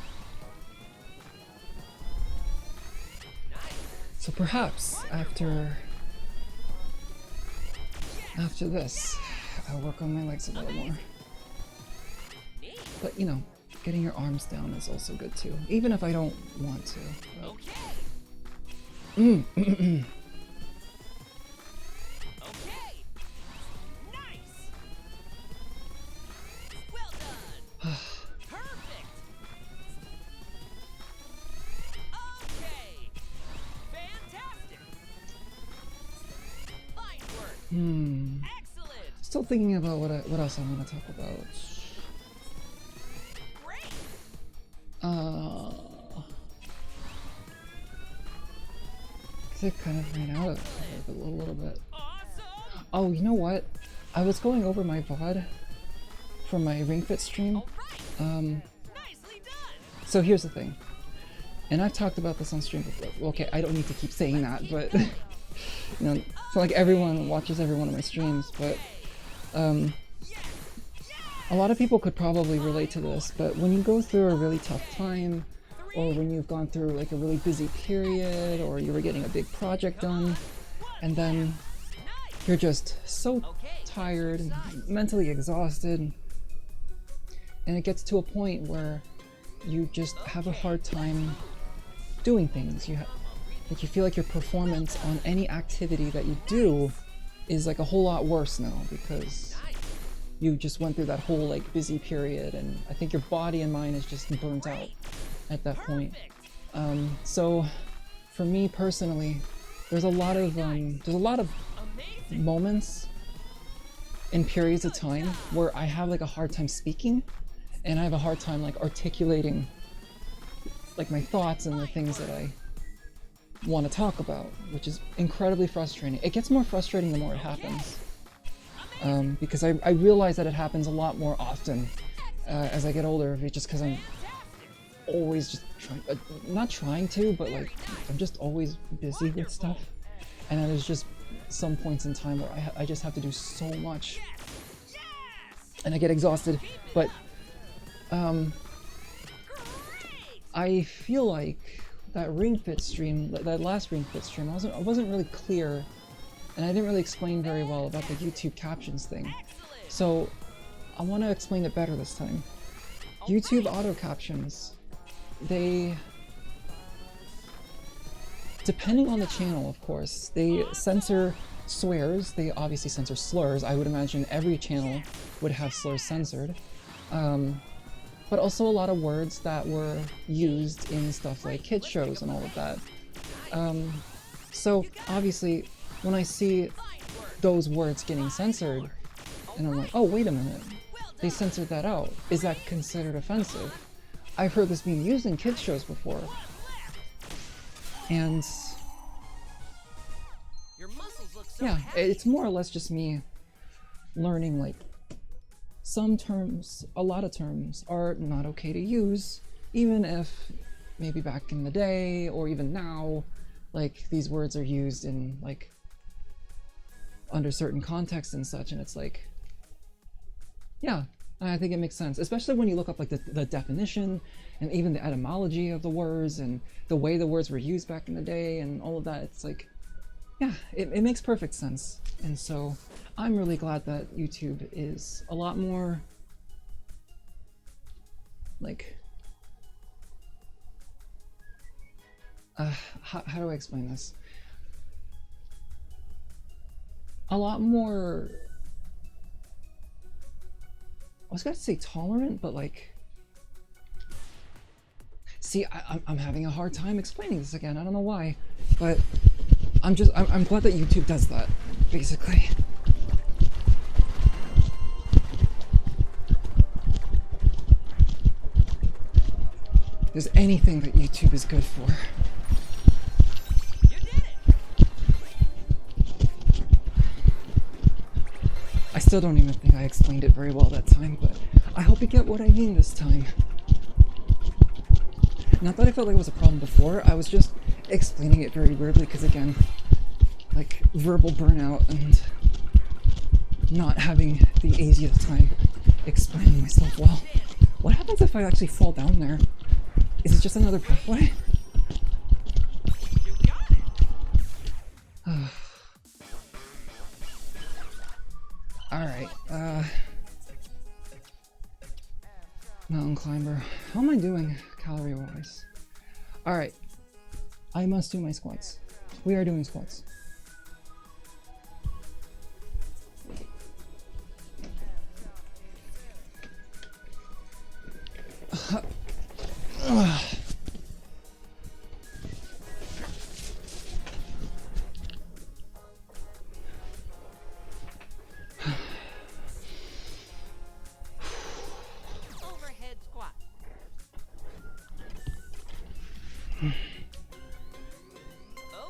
Nice. So perhaps after this, I'll work on my legs a little more. Neat. But you know, getting your arms down is also good too, even if I don't want to. Okay. Mm. Okay. Nice. Well done. Perfect. Okay. Fantastic. Fine work. Excellent. Still thinking about what else I want to talk about. Great. I kind of ran out of it a little bit. Awesome. Oh, you know what? I was going over my VOD from my Ring Fit stream. All right. Nicely done. So here's the thing, and I've talked about this on stream before. Well, okay, I don't need to keep saying that, but you know, it's not like everyone watches every one of my streams, but a lot of people could probably relate to this. But when you go through a really tough time, or when you've gone through like a really busy period, or you were getting a big project done, and then you're just so tired and mentally exhausted, and it gets to a point where you just have a hard time doing things. Like you feel like your performance on any activity that you do is like a whole lot worse now because you just went through that whole like busy period, and I think your body and mind is just burnt out at that point. So for me personally, there's a lot of moments in periods of time where I have like a hard time speaking, and I have a hard time like articulating like my thoughts and the things that I want to talk about, which is incredibly frustrating. It gets more frustrating the more it happens, because I realize that it happens a lot more often as I get older, just because I'm always just not trying to, but like I'm just always busy with stuff, and then there's just some points in time where I just have to do so much, and I get exhausted. But I feel like that Ring Fit stream, that last Ring Fit stream, I wasn't really clear, and I didn't really explain very well about the YouTube captions thing. So I want to explain it better this time. YouTube auto captions, they, depending on the channel, of course, they censor swears. They obviously censor slurs. I would imagine every channel would have slurs censored. But also a lot of words that were used in stuff like kids shows and all of that. So obviously, when I see those words getting censored, and I'm like, oh, wait a minute, they censored that out. Is that considered offensive? I've heard this being used in kids shows before. And yeah, it's more or less just me learning like some terms, a lot of terms are not okay to use, even if maybe back in the day or even now, like these words are used in like under certain contexts and such, and it's like, yeah, I think it makes sense, especially when you look up like the definition and even the etymology of the words and the way the words were used back in the day and all of that. It's like, yeah, it makes perfect sense. And so I'm really glad that YouTube is a lot more like, how do I explain this? A lot more, I was gonna say tolerant, but like, see, I'm having a hard time explaining this again. I don't know why, but I'm glad that YouTube does that, basically. there's anything that YouTube is good for. You did it! I still don't even think I explained it very well that time, but I hope you get what I mean this time. Not that I felt like it was a problem before, I was just explaining it very weirdly because, again, like verbal burnout and not having the easiest time explaining myself well. What happens if I actually fall down there? Is it just another pathway? You got it! Alright, mountain climber. How am I doing calorie-wise? Alright, I must do my squats. We are doing squats. Overhead squat.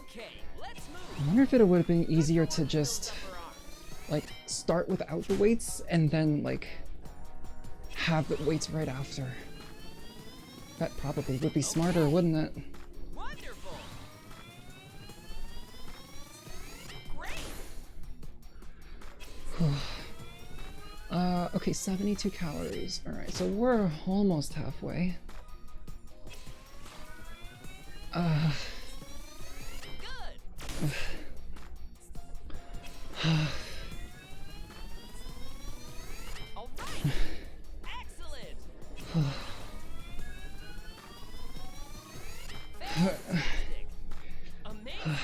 Okay, let's I move. wonder if it would have been easier to just Upper arms. like start without the weights and then like have the weights right after. That probably would be smarter, wouldn't it? Wonderful. Great. Okay, 72 calories. Alright, so we're almost halfway. Good. All right. Excellent. Fantastic. Amazing.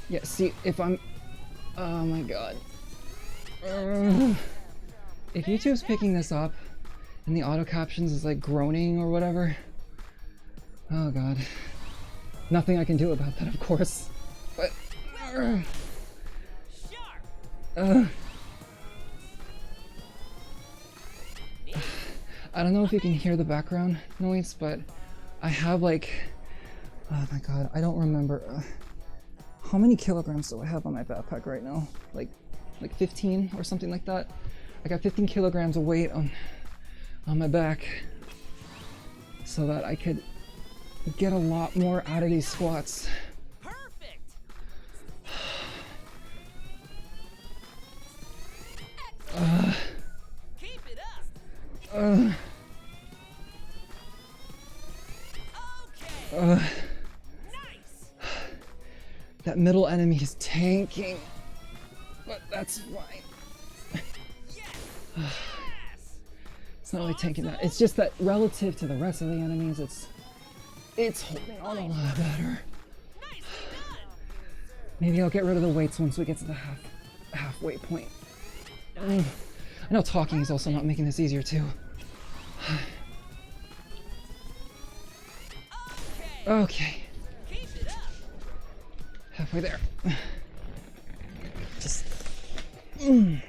Yeah, see, if I'm... Oh my god. If YouTube's picking this up and the auto captions is like groaning or whatever, oh god. Nothing I can do about that, of course. But... Sharp. I don't know if you can hear the background noise, but I have like... Oh my god, I don't remember. How many kilograms do I have on my backpack right now? Like 15 or something like that? I got 15 kilograms of weight on my back so that I could get a lot more out of these squats. Perfect. Keep it up. Okay. Nice. That middle enemy is tanking, but that's fine. Yes. Yes. It's not really tanking that. It's just that relative to the rest of the enemies, it's holding on a lot better. Nicely done. Maybe I'll get rid of the weights once we get to the halfway point. I know talking is also not making this easier too. Okay. Okay, Keep it up. halfway there. Just. Down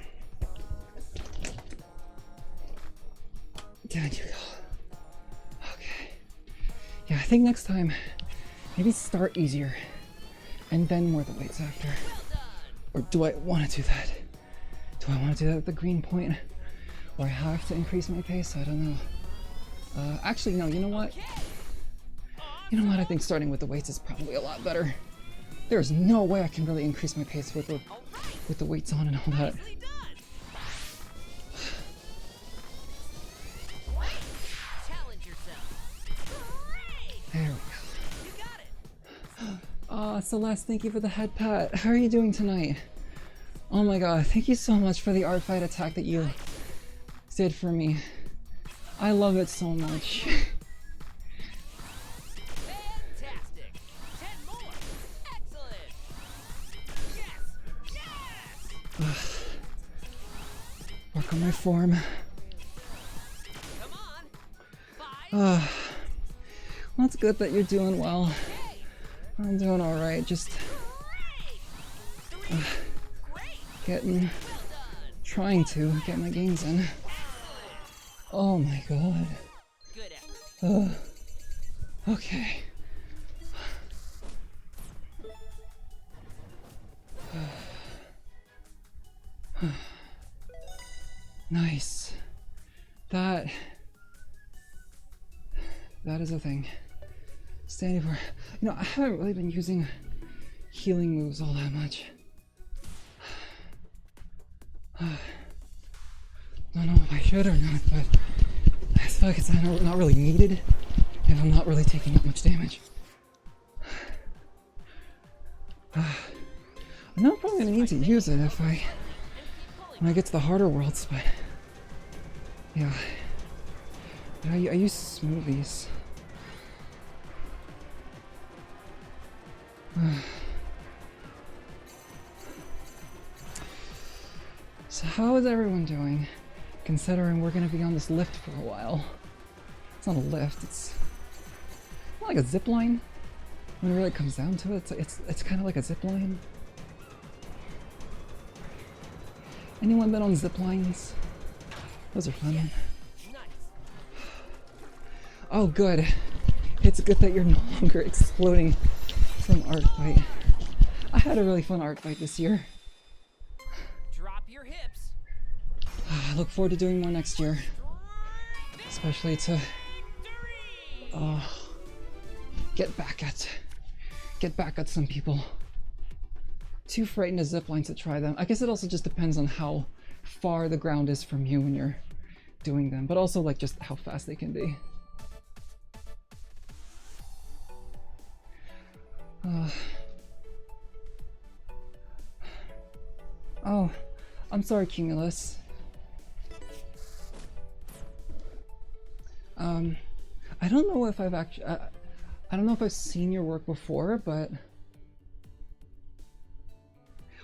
you go. Okay. Yeah, I think next time, maybe start easier, and then more the weights after. Well done. Or do I want to do that? Do I want to do that at the green point? Or I have to increase my pace? I don't know. Actually, no, you know what? You know what? I think starting with the weights is probably a lot better. There's no way I can really increase my pace with the weights on and all that. Nicely done. Challenge yourself. Great. There we You got it. go. Celeste, thank you for the head pat. How are you doing tonight? Oh my god, thank you so much for the art fight attack that you did for me. I love it so much. Fantastic. 10 more. Excellent. Yes. Yes. Work on my form. Come on. 5. Well, it's good that you're doing well. Okay. I'm doing alright, just Great. 3. Great. getting Well trying to get my gains in. Oh my god. Good effort. Okay. Nice. That is a thing. Standing for, you know, I haven't really been using healing moves all that much. Don't know if I should or not, but I feel like it's not really needed if I'm not really taking that much damage. I'm not probably gonna need to use it when I get to the harder worlds, but yeah. I use smoothies. So how is everyone doing, considering we're gonna be on this lift for a while? It's not a lift, it's not like a zip line. When it really comes down to it, it's kind of like a zip line. Anyone been on zip lines? Those are fun. Nice. Oh good. It's good that you're no longer exploding from art fight. I had a really fun art fight this year. Drop your hips. I look forward to doing more next year. Especially to get back at some people. Too frightened of zip lines to try them. I guess it also just depends on how far the ground is from you when you're doing them, but also like just how fast they can be. Oh, I'm sorry, Cumulus. I don't know if I've actually, I don't know if I've seen your work before, but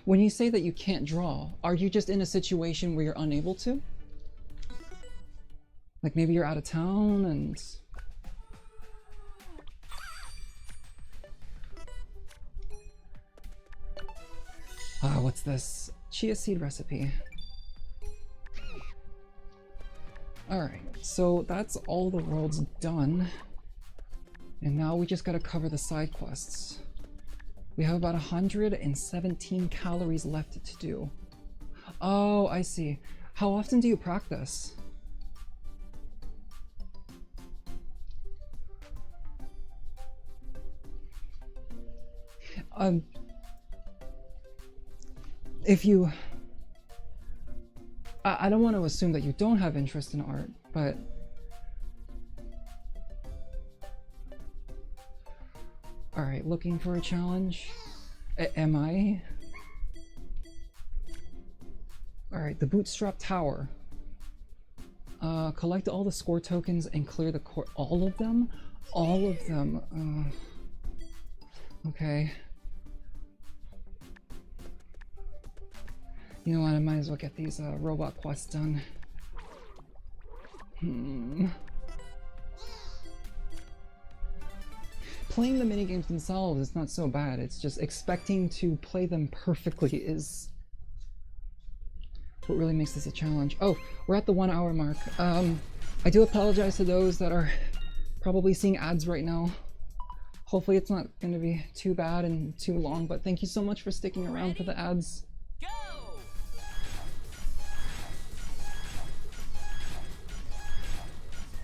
when you say that you can't draw, are you just in a situation where you're unable to? Like maybe you're out of town and... what's this? Chia seed recipe. Alright, so that's all the worlds done. And now we just gotta cover the side quests. We have about 117 calories left to do. Oh, I see. How often do you practice? If you... I don't want to assume that you don't have interest in art, but... Alright, looking for a challenge? Am I? Alright, the Bootstrap Tower. Collect all the score tokens and clear the core. All of them? All of them. Okay. You know what, I might as well get these robot quests done. Playing the minigames themselves is not so bad, it's just expecting to play them perfectly is what really makes this a challenge. Oh, we're at the 1 hour mark. I do apologize to those that are probably seeing ads right now. Hopefully it's not going to be too bad and too long, but thank you so much for sticking around for the ads. Go!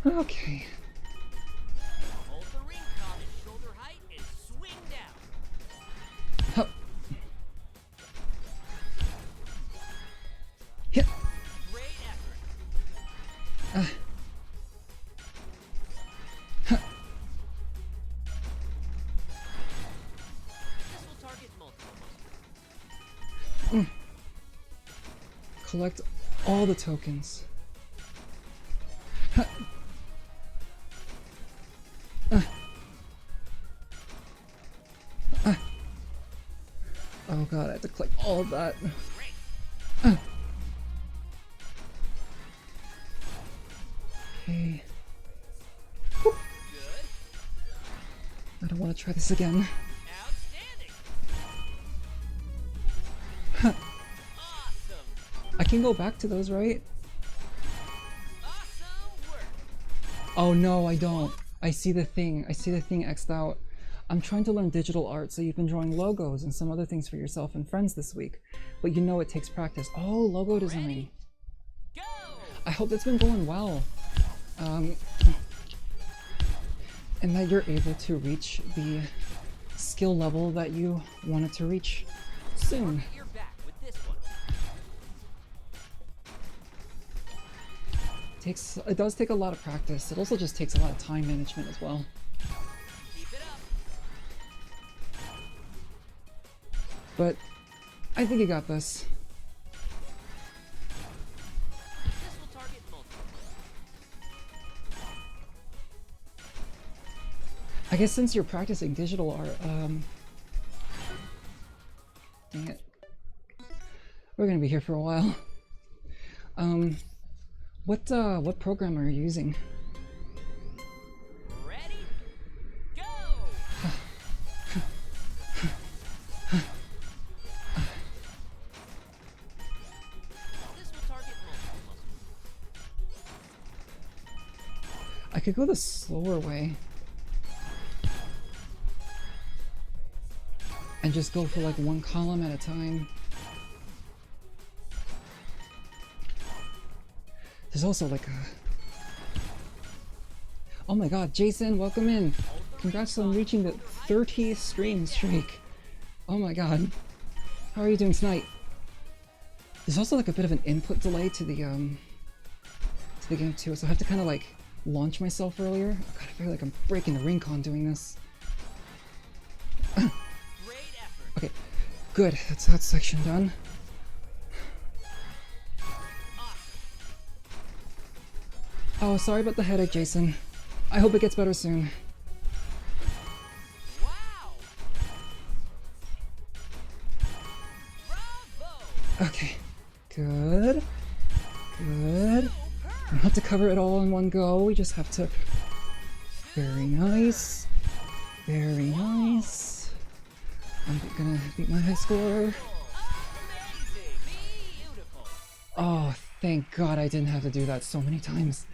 Okay. Hold the ring cone at shoulder height and swing down. Hup. Hit. Great effort. Huh. This will target multiple. Collect all the tokens. Huh. Oh god, I have to collect all of that. Okay. Good. I don't want to try this again. Outstanding. Huh. Awesome. I can go back to those, right? Awesome work. Oh no, I don't. I see the thing. I see the thing X'd out. I'm trying to learn digital art, so you've been drawing logos and some other things for yourself and friends this week. But you know it takes practice. Oh, logo designing. Go. I hope that's been going well. And that you're able to reach the skill level that you wanted to reach soon. You're back with this one. It does take a lot of practice. It also just takes a lot of time management as well. Keep it up. But I think you got this. This will target multiple. I guess since you're practicing digital art, dang it. We're gonna be here for a while. What program are you using? Ready? Go. This will target multiple muscles. I could go the slower way. And just go for like one column at a time. There's also like a... Oh my god, Jason, welcome in. Congrats on reaching the 30th stream streak. Oh my god. How are you doing tonight? There's also like a bit of an input delay to the game too, so I have to kind of like launch myself earlier. Oh god, I feel like I'm breaking the ring con doing this. Great effort. Okay, good. That's that section done. Oh, sorry about the headache, Jason. I hope it gets better soon. Wow. Bravo. Okay, good. Good. We don't have to cover it all in one go. We just have to... Very nice. Very nice. I'm gonna beat my high score. Amazing. Beautiful. Oh, thank God I didn't have to do that so many times.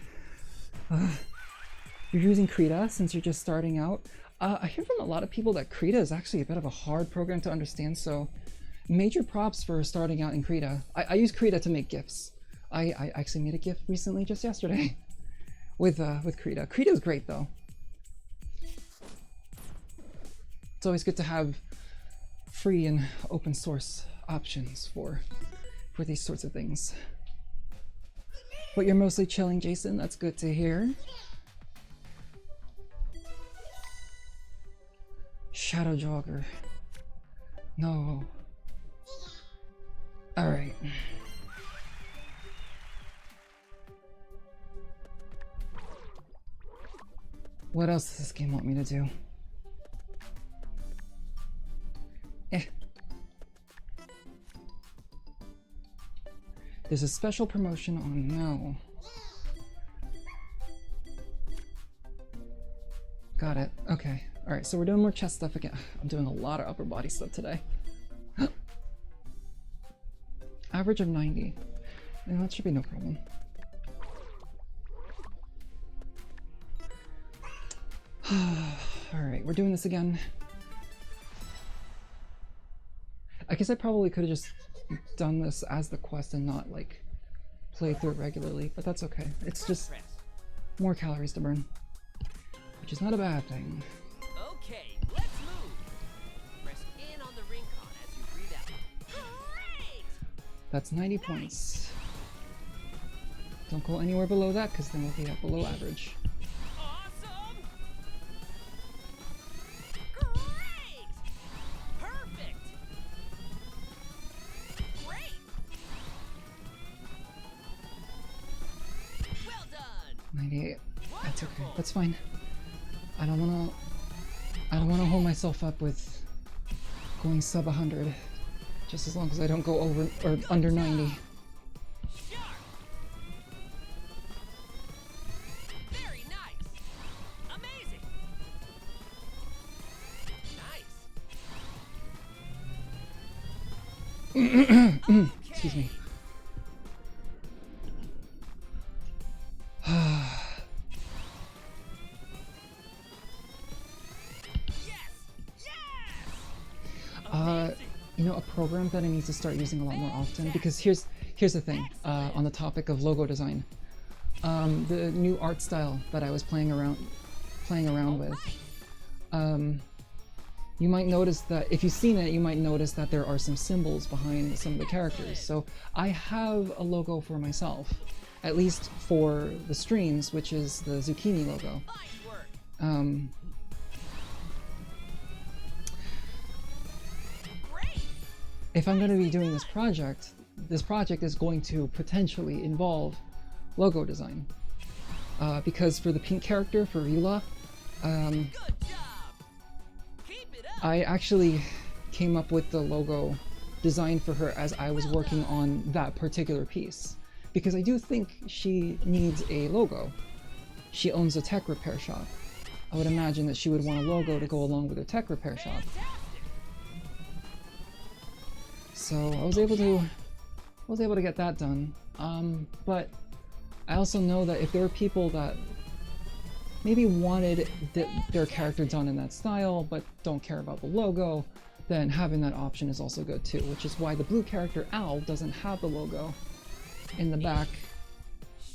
You're using Krita since you're just starting out. I hear from a lot of people that Krita is actually a bit of a hard program to understand, so major props for starting out in Krita. I use Krita to make GIFs. I actually made a GIF recently, just yesterday, with Krita. Krita is great though. It's always good to have free and open source options for these sorts of things. But you're mostly chilling, Jason. That's good to hear. Shadow Jogger. No. Alright. What else does this game want me to do? There's a special promotion on now. Got it. Okay. Alright, so we're doing more chest stuff again. I'm doing a lot of upper body stuff today. Average of 90. Yeah, that should be no problem. Alright, we're doing this again. I guess I probably could have just done this as the quest and not like play through it regularly, but that's okay. It's just Press. more calories to burn, which is not a bad thing. Okay, let's move. Press in on the ring con as you breathe out. Great. That's 90 points. Don't go anywhere below that because then we'll be at below average. Awesome. Great. Perfect. Great. Well done. 98. That's okay. That's fine. I don't wanna hold myself up with going sub 100. Just as long as I don't go over or under 90. Sharp. Very nice. Amazing. Nice. Excuse me. You know, a program that I need to start using a lot more often, because here's the thing, on the topic of logo design. The new art style that I was playing around with. You might notice that, if you've seen it, you might notice that there are some symbols behind some of the characters. So I have a logo for myself, at least for the streams, which is the zucchini logo. If I'm going to be doing this project is going to potentially involve logo design. Because for the pink character, for Ryula, I actually came up with the logo design for her as I was working on that particular piece. Because I do think she needs a logo. She owns a tech repair shop. I would imagine that she would want a logo to go along with her tech repair shop. So I was able to get that done. But I also know that if there are people that maybe wanted their character done in that style but don't care about the logo, then having that option is also good too, which is why the blue character Al doesn't have the logo in the back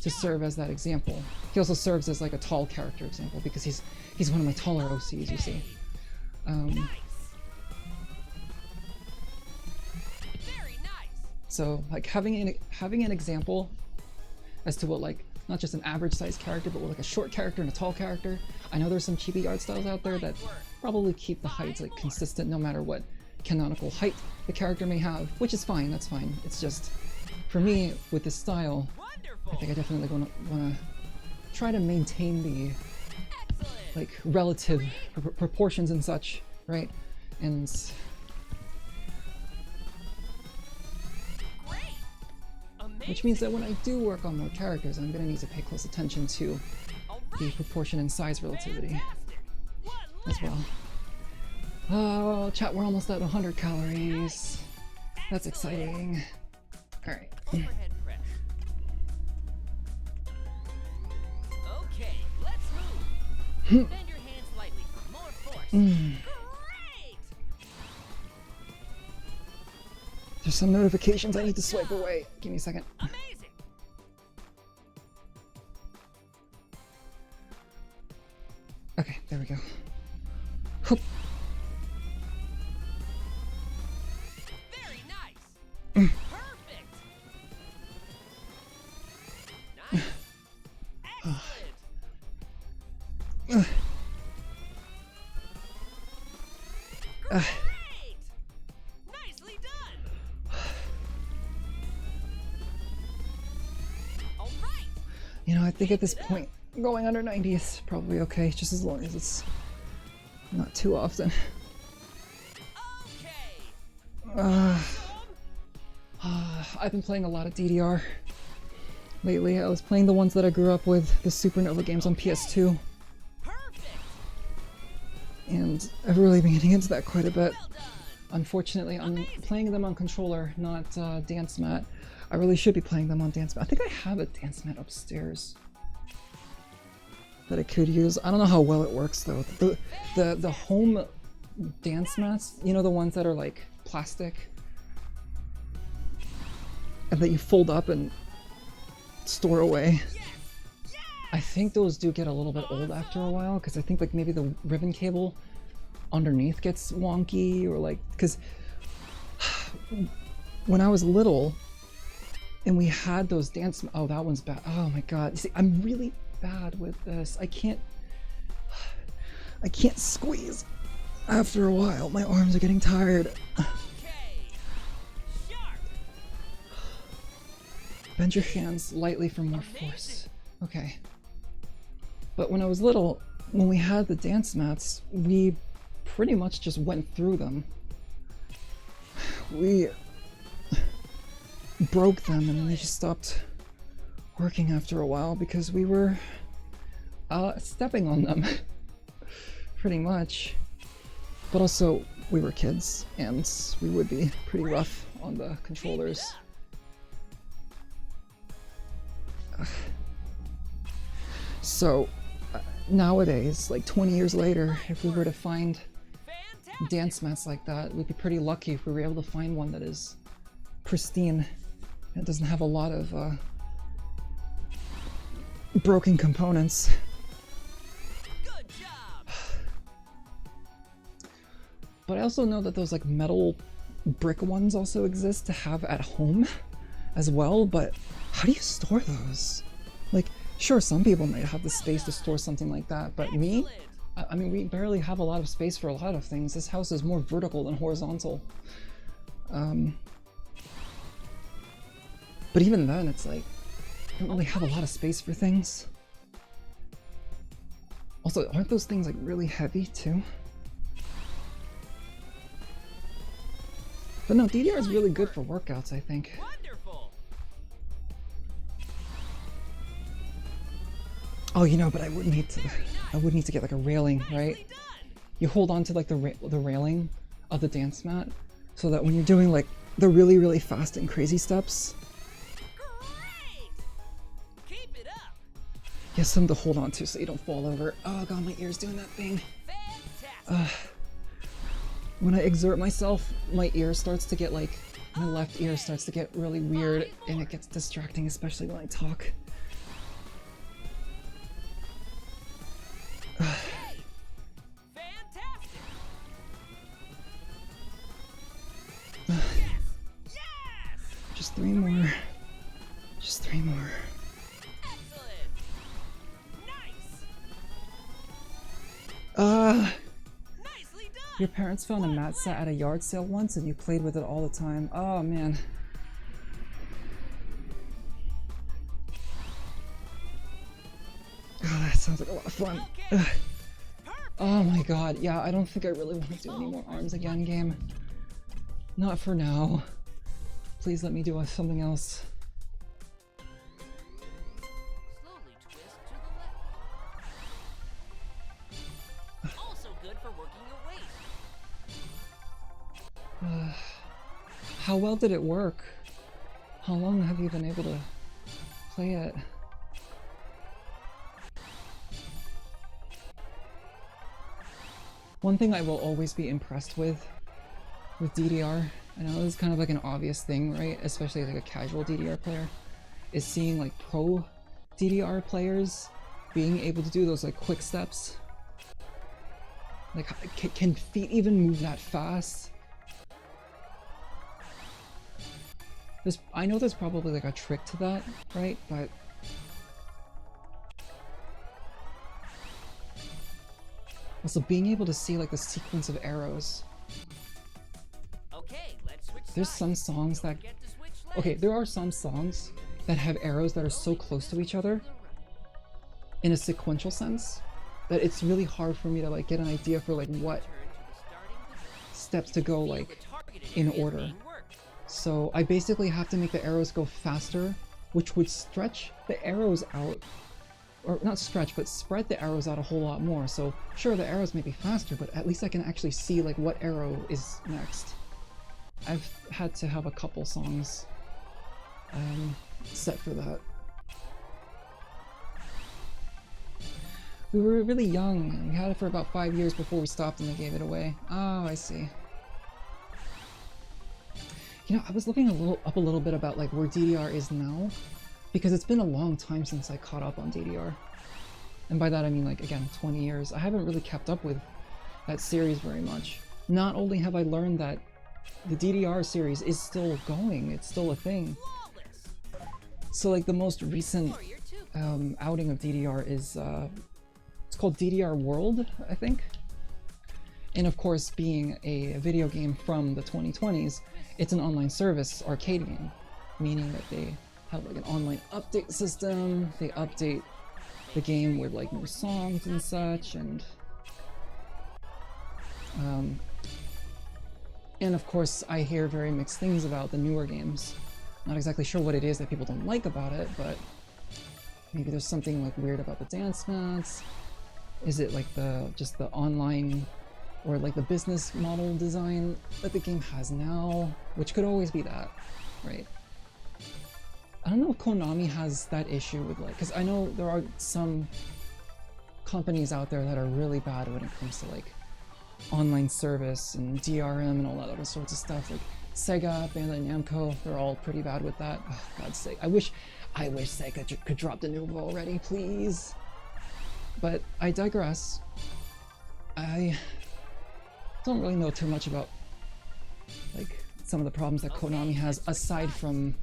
to serve as that example. He also serves as like a tall character example because he's one of my taller OCs, you see. So like having an example as to what, like, not just an average sized character, but like a short character and a tall character. I know there's some chibi art styles out there that probably keep the heights like consistent no matter what canonical height the character may have, which is fine, that's fine. It's just, for me, with this style, I think I definitely want to try to maintain the like relative proportions and such, right? And which means that when I do work on more characters, I'm going to need to pay close attention to the proportion and size relativity as well. Oh, chat, we're almost at 100 calories. That's exciting. Alright. Overhead press. Okay, let's move. Bend your hands slightly for more force. Great! There's some notifications I need to swipe away. Give me a second. Amazing! Okay, there we go. Hoop. Very nice! Perfect! Nice! Excellent! Great! Nicely done! All right! You know, I think at this point, going under 90 is probably okay, just as long as it's not too often. Okay! I've been playing a lot of DDR lately. I was playing the ones that I grew up with, the Supernova games on PS2, Perfect! and I've really been getting into that quite a bit. Well done! Unfortunately, I'm playing them on controller, not dance mat. I really should be playing them on dance mat. I think I have a dance mat upstairs that I could use. I don't know how well it works though. The home dance mats, you know, the ones that are like plastic and that you fold up and store away. I think those do get a little bit old after a while, because I think like maybe the ribbon cable underneath gets wonky, or like, because when I was little and we had those dance, oh, that one's bad. Oh my god. You see, I'm really bad with this. I can't squeeze after a while. My arms are getting tired. Okay! Sharp! Bend your hands lightly for more force. Okay. But when I was little, when we had the dance mats, we pretty much just went through them. We broke them and they just stopped working after a while because we were stepping on them. Pretty much. But also, we were kids and we would be pretty rough on the controllers. So nowadays, like 20 years later, if we were to find dance mats like that. We'd be pretty lucky if we were able to find one that is pristine and doesn't have a lot of broken components. Good job. But I also know that those like metal brick ones also exist to have at home as well, but how do you store those? Like, sure, some people might have the space to store something like that, but me? Excellent. I mean, we barely have a lot of space for a lot of things. This house is more vertical than horizontal. But even then, it's like, I don't really have a lot of space for things. Also, aren't those things like really heavy too? But no, DDR is really good for workouts, I think. Wonderful. Oh, you know, but I would need to get like a railing, right? Nicely done. You hold on to like the railing of the dance mat, so that when you're doing like the really, really fast and crazy steps, Great. Keep it up. you have something to hold on to so you don't fall over. Oh god, my ear's doing that thing. Fantastic. When I exert myself, my ear starts to get like, my left ear starts to get really weird and it gets distracting, especially when I talk. Fantastic. Yes. Yes. Just 3 more. Just 3 more. Excellent. Nice. Nicely done. Your parents found a mat set at a yard sale once and you played with it all the time. Oh man. Oh, that sounds like a lot of fun. Okay. Ugh. Perfect. Oh my god, yeah, I don't think I really want to do any more arms again game. Not for now. Please let me do something else. Slowly twist to the left. Also good for working your weight. How well did it work? How long have you been able to play it? One thing I will always be impressed with DDR, I know this is kind of like an obvious thing, right? Especially like a casual DDR player, is seeing like pro DDR players being able to do those like quick steps. Like, can feet even move that fast? I know there's probably like a trick to that, right? But also being able to see like the sequence of arrows. Okay, let's switch There's sides. some songs that, Get to switch legs. okay, there are some songs that have arrows that are so close to each other in a sequential sense that it's really hard for me to like get an idea for like what Turn to the starting position. steps to go like The targeted in area is order. being worked. So I basically have to make the arrows go faster, which would stretch the arrows out, or not stretch, but spread the arrows out a whole lot more. So sure, the arrows may be faster, but at least I can actually see like what arrow is next. I've had to have a couple songs set for that. We were really young. We had it for about 5 years before we stopped and they gave it away. Oh, I see. You know, I was looking up a little bit about like where DDR is now, because it's been a long time since I caught up on DDR. And by that I mean like, again, 20 years. I haven't really kept up with that series very much. Not only have I learned that the DDR series is still going, it's still a thing. Flawless. So like the most recent Warrior 2. outing of DDR is, it's called DDR World, I think. And of course, being a video game from the 2020s, it's an online service arcade game, meaning that they have like an online update system, they update the game with like new songs and such, and of course I hear very mixed things about the newer games. Not exactly sure what it is that people don't like about it, but maybe there's something like weird about the dance mats. Is it like just the online or like the business model design that the game has now, which could always be that, right? I don't know if Konami has that issue with like, because I know there are some companies out there that are really bad when it comes to like online service and DRM and all that other sorts of stuff. Like Sega, Bandai Namco, they're all pretty bad with that. Oh, God's sake. I wish Sega could drop the Nuvo already, please. But I digress. I don't really know too much about like some of the problems that Konami has aside from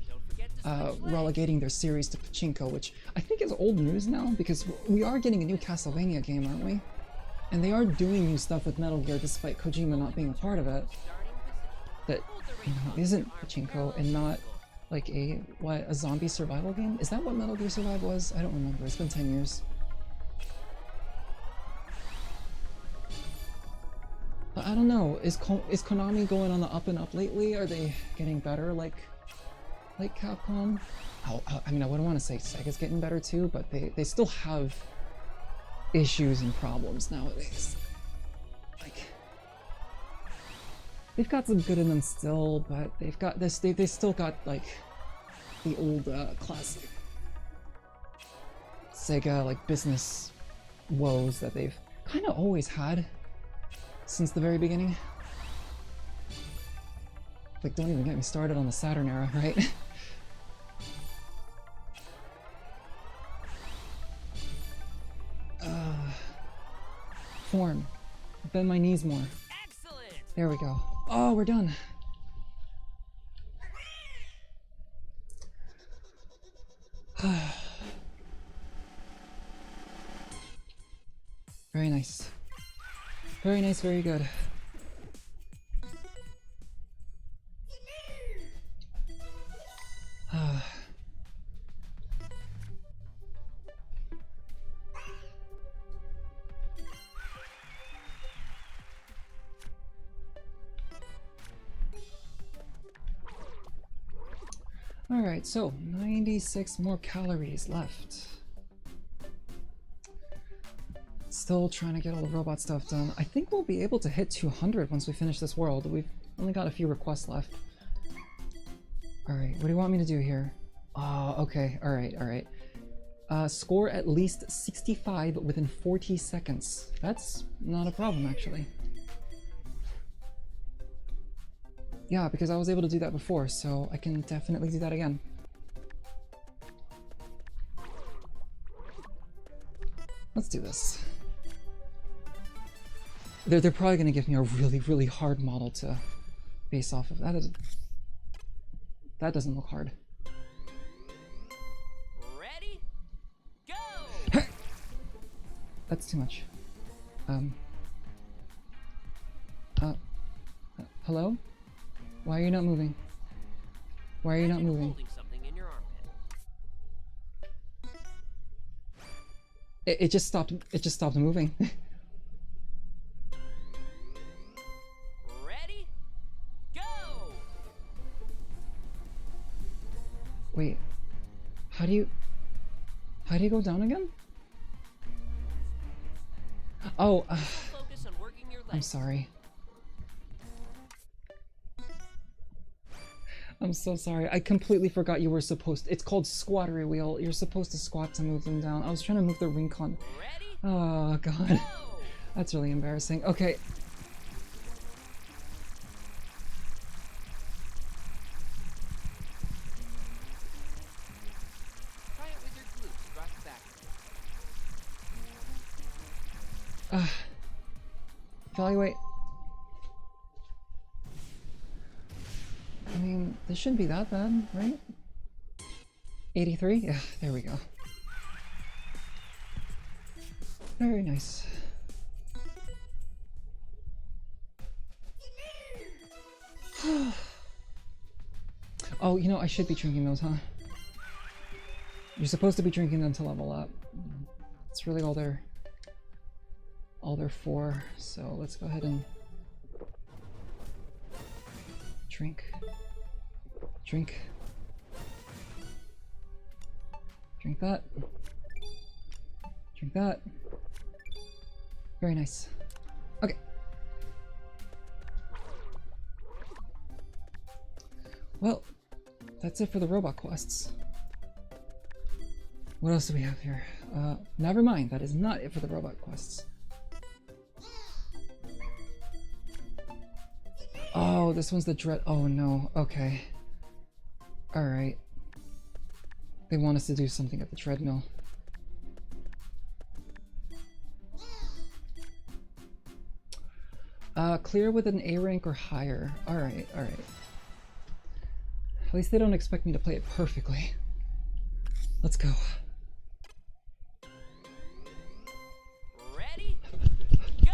relegating their series to Pachinko, which I think is old news now because we are getting a new Castlevania game, aren't we? And they are doing new stuff with Metal Gear despite Kojima not being a part of it. That, you know, isn't Pachinko and not like a zombie survival game? Is that what Metal Gear Survive was? I don't remember. It's been 10 years. But I don't know. Is Konami going on the up and up lately? Are they getting better like Capcom? I mean, I wouldn't want to say Sega's getting better too, but they still have issues and problems nowadays. Like, they've got some good in them still, but they've got this. They still got like the old classic Sega like business woes that they've kind of always had since the very beginning. Like, don't even get me started on the Saturn era, right? Form. Bend my knees more. Excellent. There we go. Oh, we're done. Very nice. Very nice, very good. Alright, so 96 more calories left. Still trying to get all the robot stuff done. I think we'll be able to hit 200 once we finish this world. We've only got a few requests left. Alright, what do you want me to do here? Oh, okay, alright. Score at least 65 within 40 seconds. That's not a problem, actually. Yeah, because I was able to do that before, so I can definitely do that again. Let's do this. They're probably going to give me a really, really hard model to base off of. That doesn't look hard. Ready? Go! That's too much. Hello? Why are you not moving? Why are you not moving? Holding something in your armpit. It just stopped. It just stopped moving. Ready? Go! Wait. How do you go down again? Oh, Focus on working your legs. I'm sorry. I'm so sorry. I completely forgot you were supposed to. It's called squattery wheel. You're supposed to squat to move them down. I was trying to move the Rincon. Ready? Oh, God. Go! That's really embarrassing. Okay. Try it with your glutes. Rock back. Evaluate. I mean, this shouldn't be that bad, right? 83? Yeah, there we go. Very nice. Oh, you know, I should be drinking those, huh? You're supposed to be drinking them to level up. It's really all they're for, so let's go ahead and drink. Drink. Drink that. Drink that. Very nice. Okay. Well, that's it for the robot quests. What else do we have here? Never mind, that is not it for the robot quests. Oh, this one's the dread. Oh no. Okay. Alright. They want us to do something at the treadmill. Clear with an A rank or higher. Alright, alright. At least they don't expect me to play it perfectly. Let's go. Ready? Go!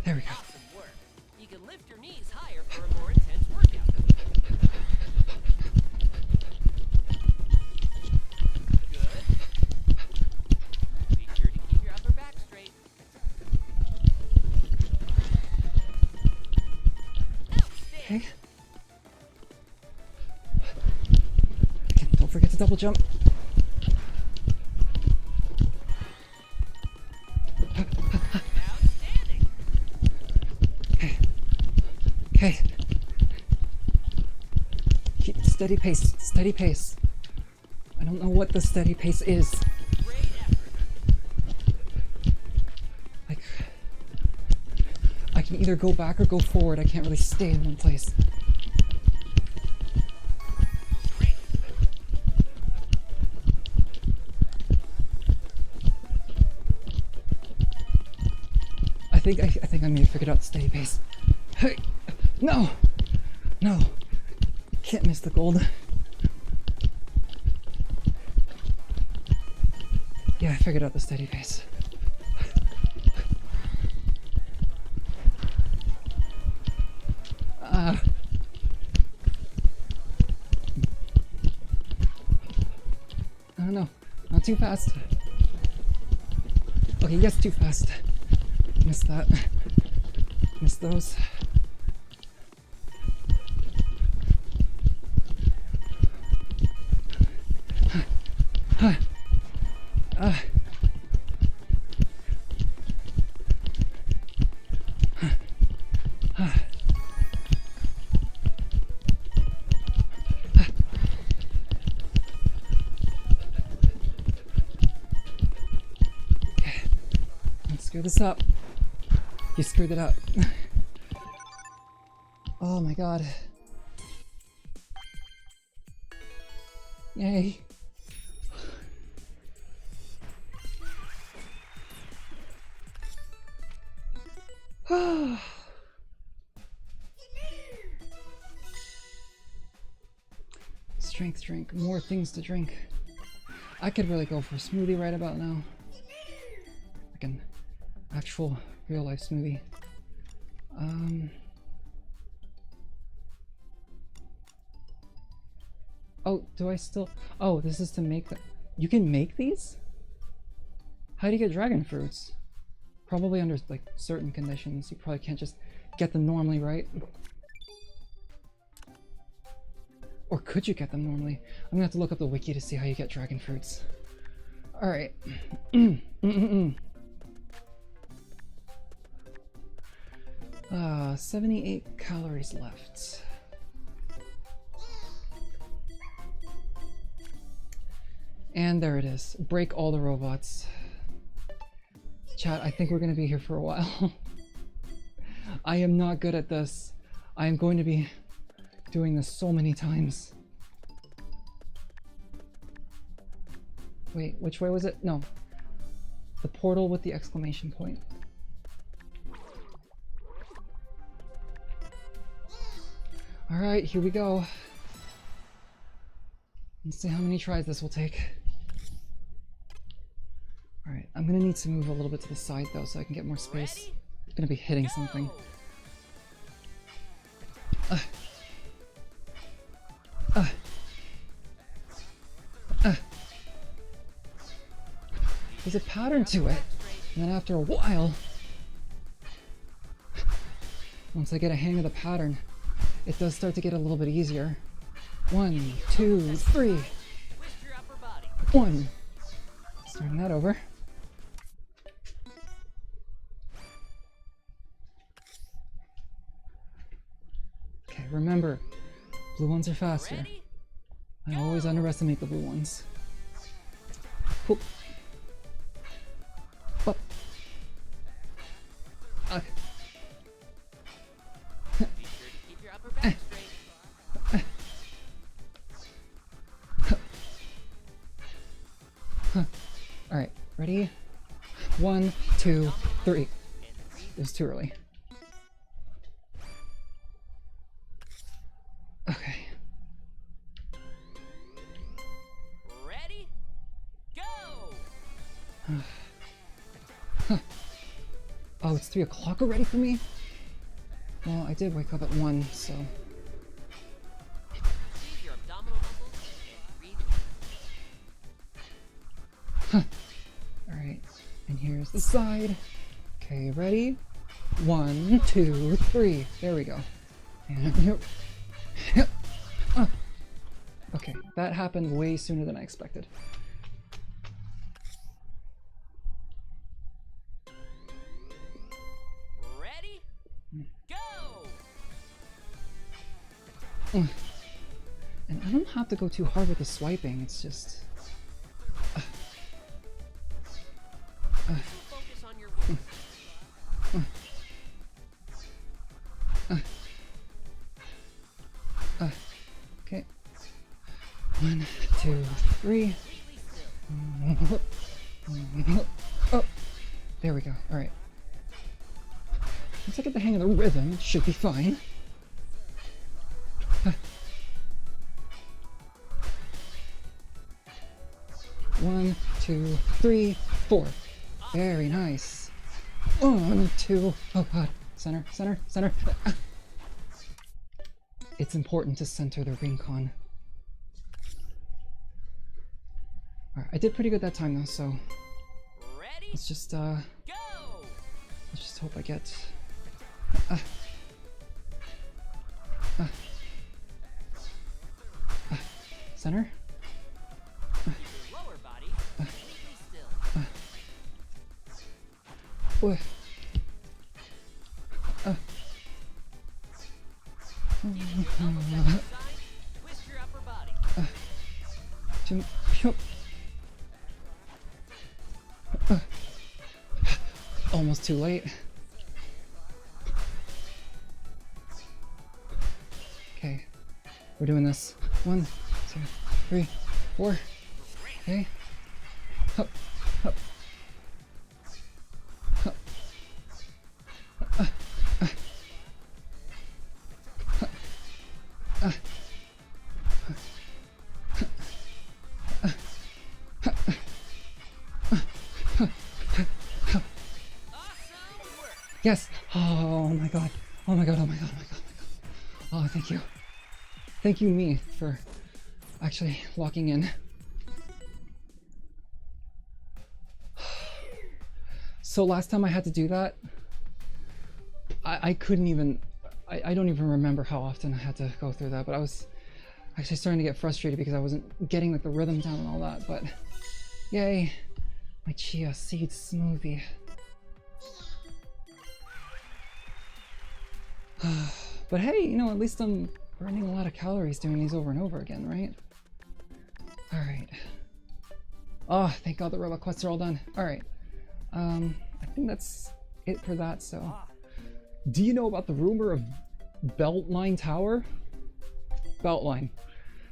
There we go. Awesome work. You can lift your knees higher for a more intense workout. Good. Be sure to keep your upper back straight. Outstanding. Okay. Okay, don't forget to double jump. Outstanding. Okay. Okay. Keep steady pace. Steady pace. I don't know what the steady pace is. Great effort. Like, I can either go back or go forward. I can't really stay in one place. Great. I think I may have figured out the steady pace. Hey, no, no, can't miss the gold. Yeah, I figured out the steady pace. I don't know, not too fast. Okay, yes, too fast. Missed that. Missed those. Okay, let's screw this up. You screwed it up. Oh my god. Yay. Strength drink, more things to drink. I could really go for a smoothie right about now. Like an actual real life smoothie. Oh, do I still? Oh, this is to make the. You can make these? How do you get dragon fruits? Probably under like certain conditions. You probably can't just get them normally, right? Or could you get them normally? I'm gonna have to look up the wiki to see how you get dragon fruits. Alright. 78 calories left. And there it is. Break all the robots. Chat, I think we're gonna be here for a while. I am not good at this. I am going to be doing this so many times. Wait, which way was it? No. The portal with the exclamation point. Alright, here we go. Let's see how many tries this will take. Alright, I'm gonna need to move a little bit to the side though so I can get more space. Ready? I'm gonna be hitting something. There's a pattern to it, and then after a while, once I get a hang of the pattern, it does start to get a little bit easier. 1, 2, 3. Twist your upper body. 1. Starting that over. Okay, remember, blue ones are faster. Ready? I always underestimate the blue ones. Cool. Up. Okay. Be sure to keep your upper back straight. All right, ready? 1, 2, 3. It was too early. Okay. Ready? Go! Oh, it's 3 o'clock already for me? Well, I did wake up at 1, so... Squeeze your abdominal muscles and breathe. Alright, and here's the side. Okay, ready? 1, 2, 3. There we go. And yep. Okay, that happened way sooner than I expected. Ready? Go! And I don't have to go too hard with the swiping, it's just... Focus on your wings. Okay. 1, 2, 3. Oh, there we go. All right. Once I get the hang of the rhythm, it should be fine. One, 2, 3, 4. Very nice. 1, 2. Oh god. Center, center, center. It's important to center the Rincon. Alright, I did pretty good that time though, so Ready? let's just Go! hope I get center. Your lower body completely still. Boy. Elbow back to the side. Twist your upper body. Almost too late. Okay, we're doing this. 1, 2, 3, 4. Okay. Hup, hup. Hup. Awesome work. Yes! Oh my god. Oh my god, oh my god, oh my god, oh my god. Oh, thank you. Thank you, me, for actually locking in. So last time I had to do that, I couldn't even, I don't even remember how often I had to go through that, but I was actually starting to get frustrated because I wasn't getting like the rhythm down and all that, but yay, my chia seed smoothie. But hey, you know, at least I'm burning a lot of calories doing these over and over again, right? All right. Oh, thank God the robot quests are all done. All right. I think that's it for that, so. Do you know about the rumor of Beltline Tower? Beltline.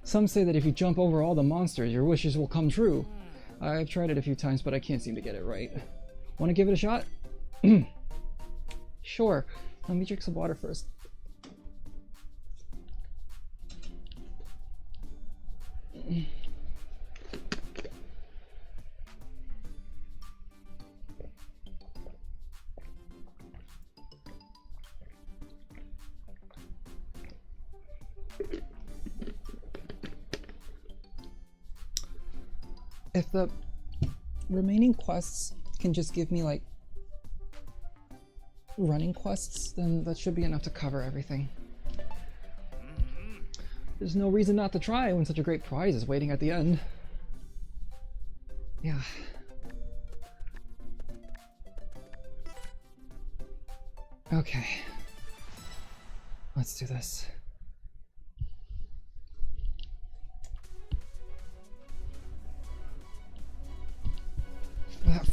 Some say that if you jump over all the monsters, your wishes will come true. I've tried it a few times, but I can't seem to get it right. Want to give it a shot? Sure. Let me drink some water first. If the remaining quests can just give me like running quests, then that should be enough to cover everything. There's no reason not to try when such a great prize is waiting at the end. Yeah. Okay. Let's do this.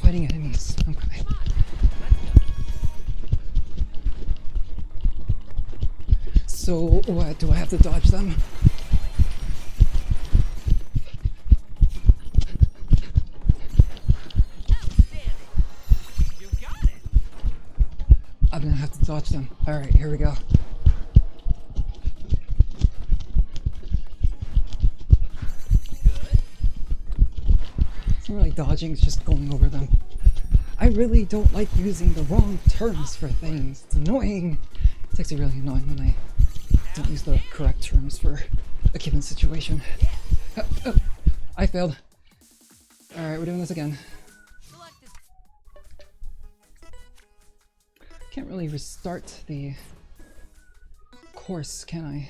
fighting enemies. Okay. So, what? Do I have to dodge them? Outstanding. You got it. I'm gonna have to dodge them. Alright, here we go. Good. It's not really dodging, it's just going over them. I really don't like using the wrong terms for things. It's annoying. It's actually really annoying when I don't use the correct terms for a given situation. I failed. Alright, we're doing this again. Select this. Can't really restart the course, can I?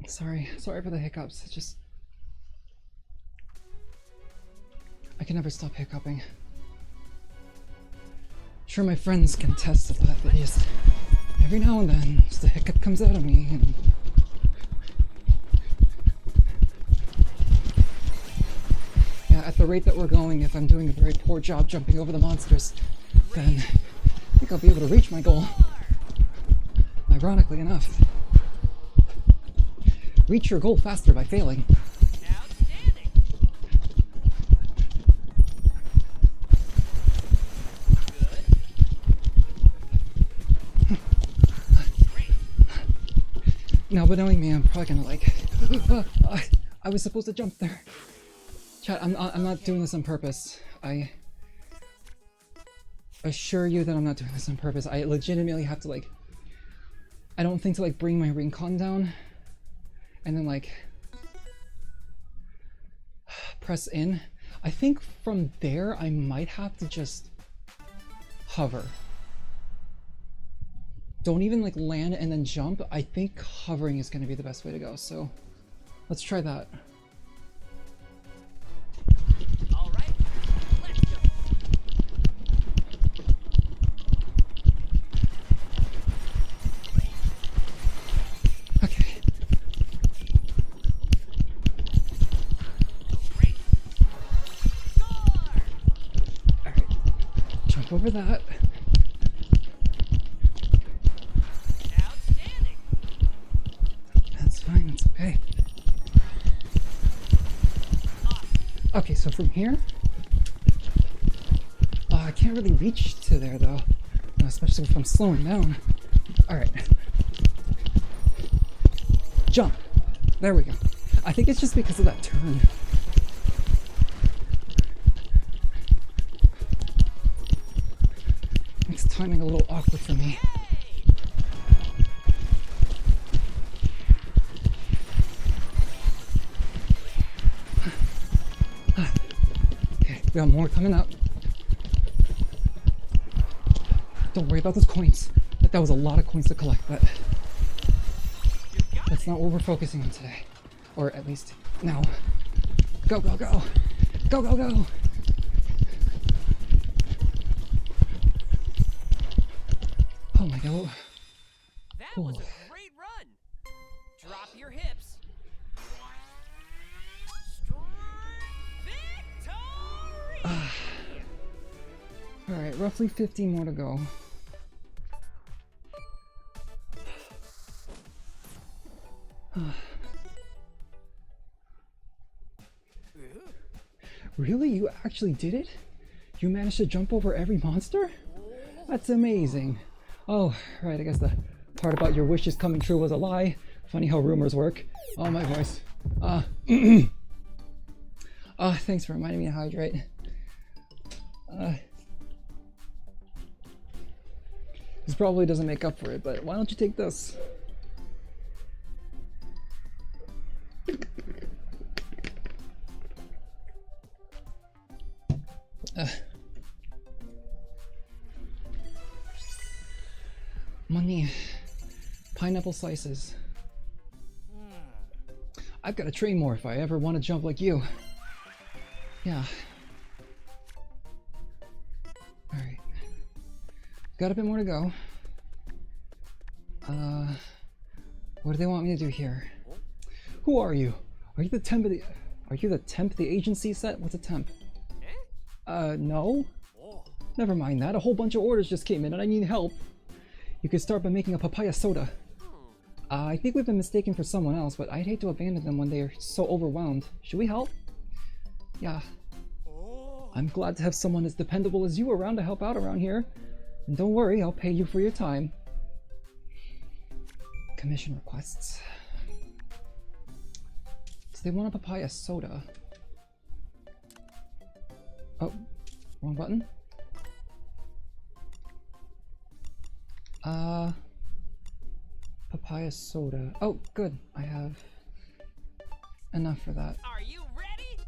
Sorry for the hiccups. It's just I can never stop hiccuping. Sure, my friends can attest to that. But just every now and then, just a hiccup comes out of me, and yeah, at the rate that we're going, if I'm doing a very poor job jumping over the monsters, then I think I'll be able to reach my goal. Ironically enough, reach your goal faster by failing. Outstanding. Good. Great. Now, but knowing me, I'm probably gonna like. I was supposed to jump there. Chat, I'm not doing this on purpose. I assure you that I'm not doing this on purpose. I legitimately have to like. I don't think to like bring my rincon down, and then like press in. I think from there I might have to just hover. Don't even like land and then jump. I think hovering is going to be the best way to go. So let's try that. All right. Let's go. Okay. Great. Score. All right. Jump over that. Outstanding. That's fine. That's okay. Okay, so from here, I can't really reach to there though, especially if I'm slowing down. All right, jump. There we go. I think it's just because of that turn. Makes timing a little awkward for me. Okay, we got more coming up. Don't worry about those coins. That was a lot of coins to collect, but that's not what we're focusing on today. Or at least now. Go, go, go! Go, go, go! Oh my god. That was a great run. Drop your hips. Victory! Alright, roughly 50 more to go. Really? You actually did it? You managed to jump over every monster? That's amazing. Oh, right, I guess the part about your wishes coming true was a lie. Funny how rumors work. Oh, my voice. Thanks for reminding me to hydrate. This probably doesn't make up for it, but why don't you take this? Money. Pineapple slices. I've got to train more if I ever want to jump like you. Yeah. Alright. Got a bit more to go. What do they want me to do here? Who are you? Are you the Are you the temp the agency set? What's a temp? Eh? No? Oh. Never mind that. A whole bunch of orders just came in and I need help. You could start by making a papaya soda. I think we've been mistaken for someone else, but I'd hate to abandon them when they're so overwhelmed. Should we help? Yeah. Oh. I'm glad to have someone as dependable as you around to help out around here. And don't worry, I'll pay you for your time. Commission requests. So they want a papaya soda. Oh, wrong button. Papaya soda. Oh, good. I have enough for that. Are you ready?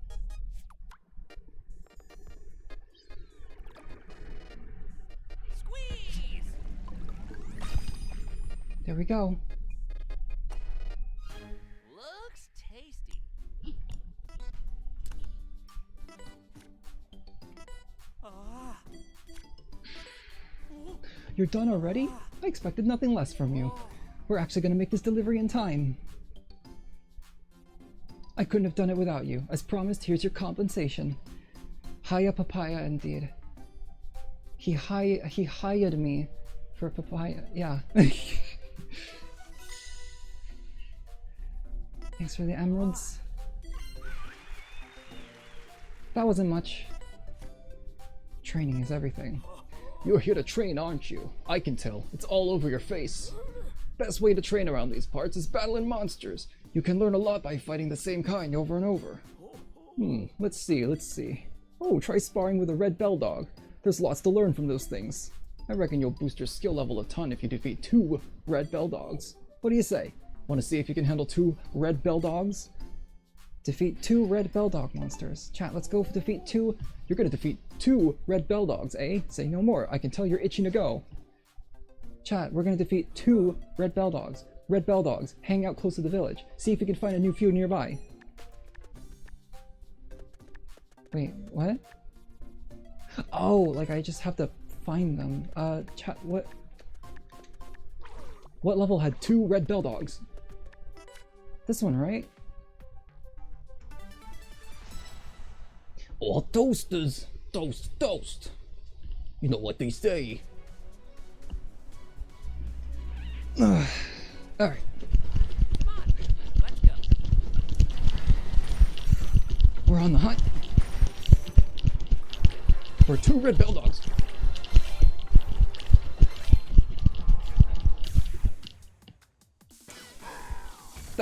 Squeeze. There we go. Looks tasty. Ah. You're done already? I expected nothing less from you. We're actually gonna make this delivery in time. I couldn't have done it without you. As promised, here's your compensation. Hiya papaya indeed. He hired me for papaya. Yeah. Thanks for the emeralds. That wasn't much. Training is everything. You're here to train, aren't you? I can tell. It's all over your face. Best way to train around these parts is battling monsters. You can learn a lot by fighting the same kind over and over. Let's see. Oh, try sparring with a red bell dog. There's lots to learn from those things. I reckon you'll boost your skill level a ton if you defeat 2 red bell dogs. What do you say? Want to see if you can handle 2 red bell dogs? Defeat 2 red bell dog monsters. Chat, let's go for defeat 2. You're gonna defeat 2 red bell dogs, eh? Say no more. I can tell you're itching to go. Chat, we're gonna defeat 2 red bell dogs. Red bell dogs, hang out close to the village. See if you can find a new few nearby. Wait, what? Oh, like I just have to find them. Chat, what level had 2 red bell dogs? This one, right? Oh, toasters! Toast! You know what they say. Alright. Come on, let's go. We're on the hunt for 2 red bell dogs.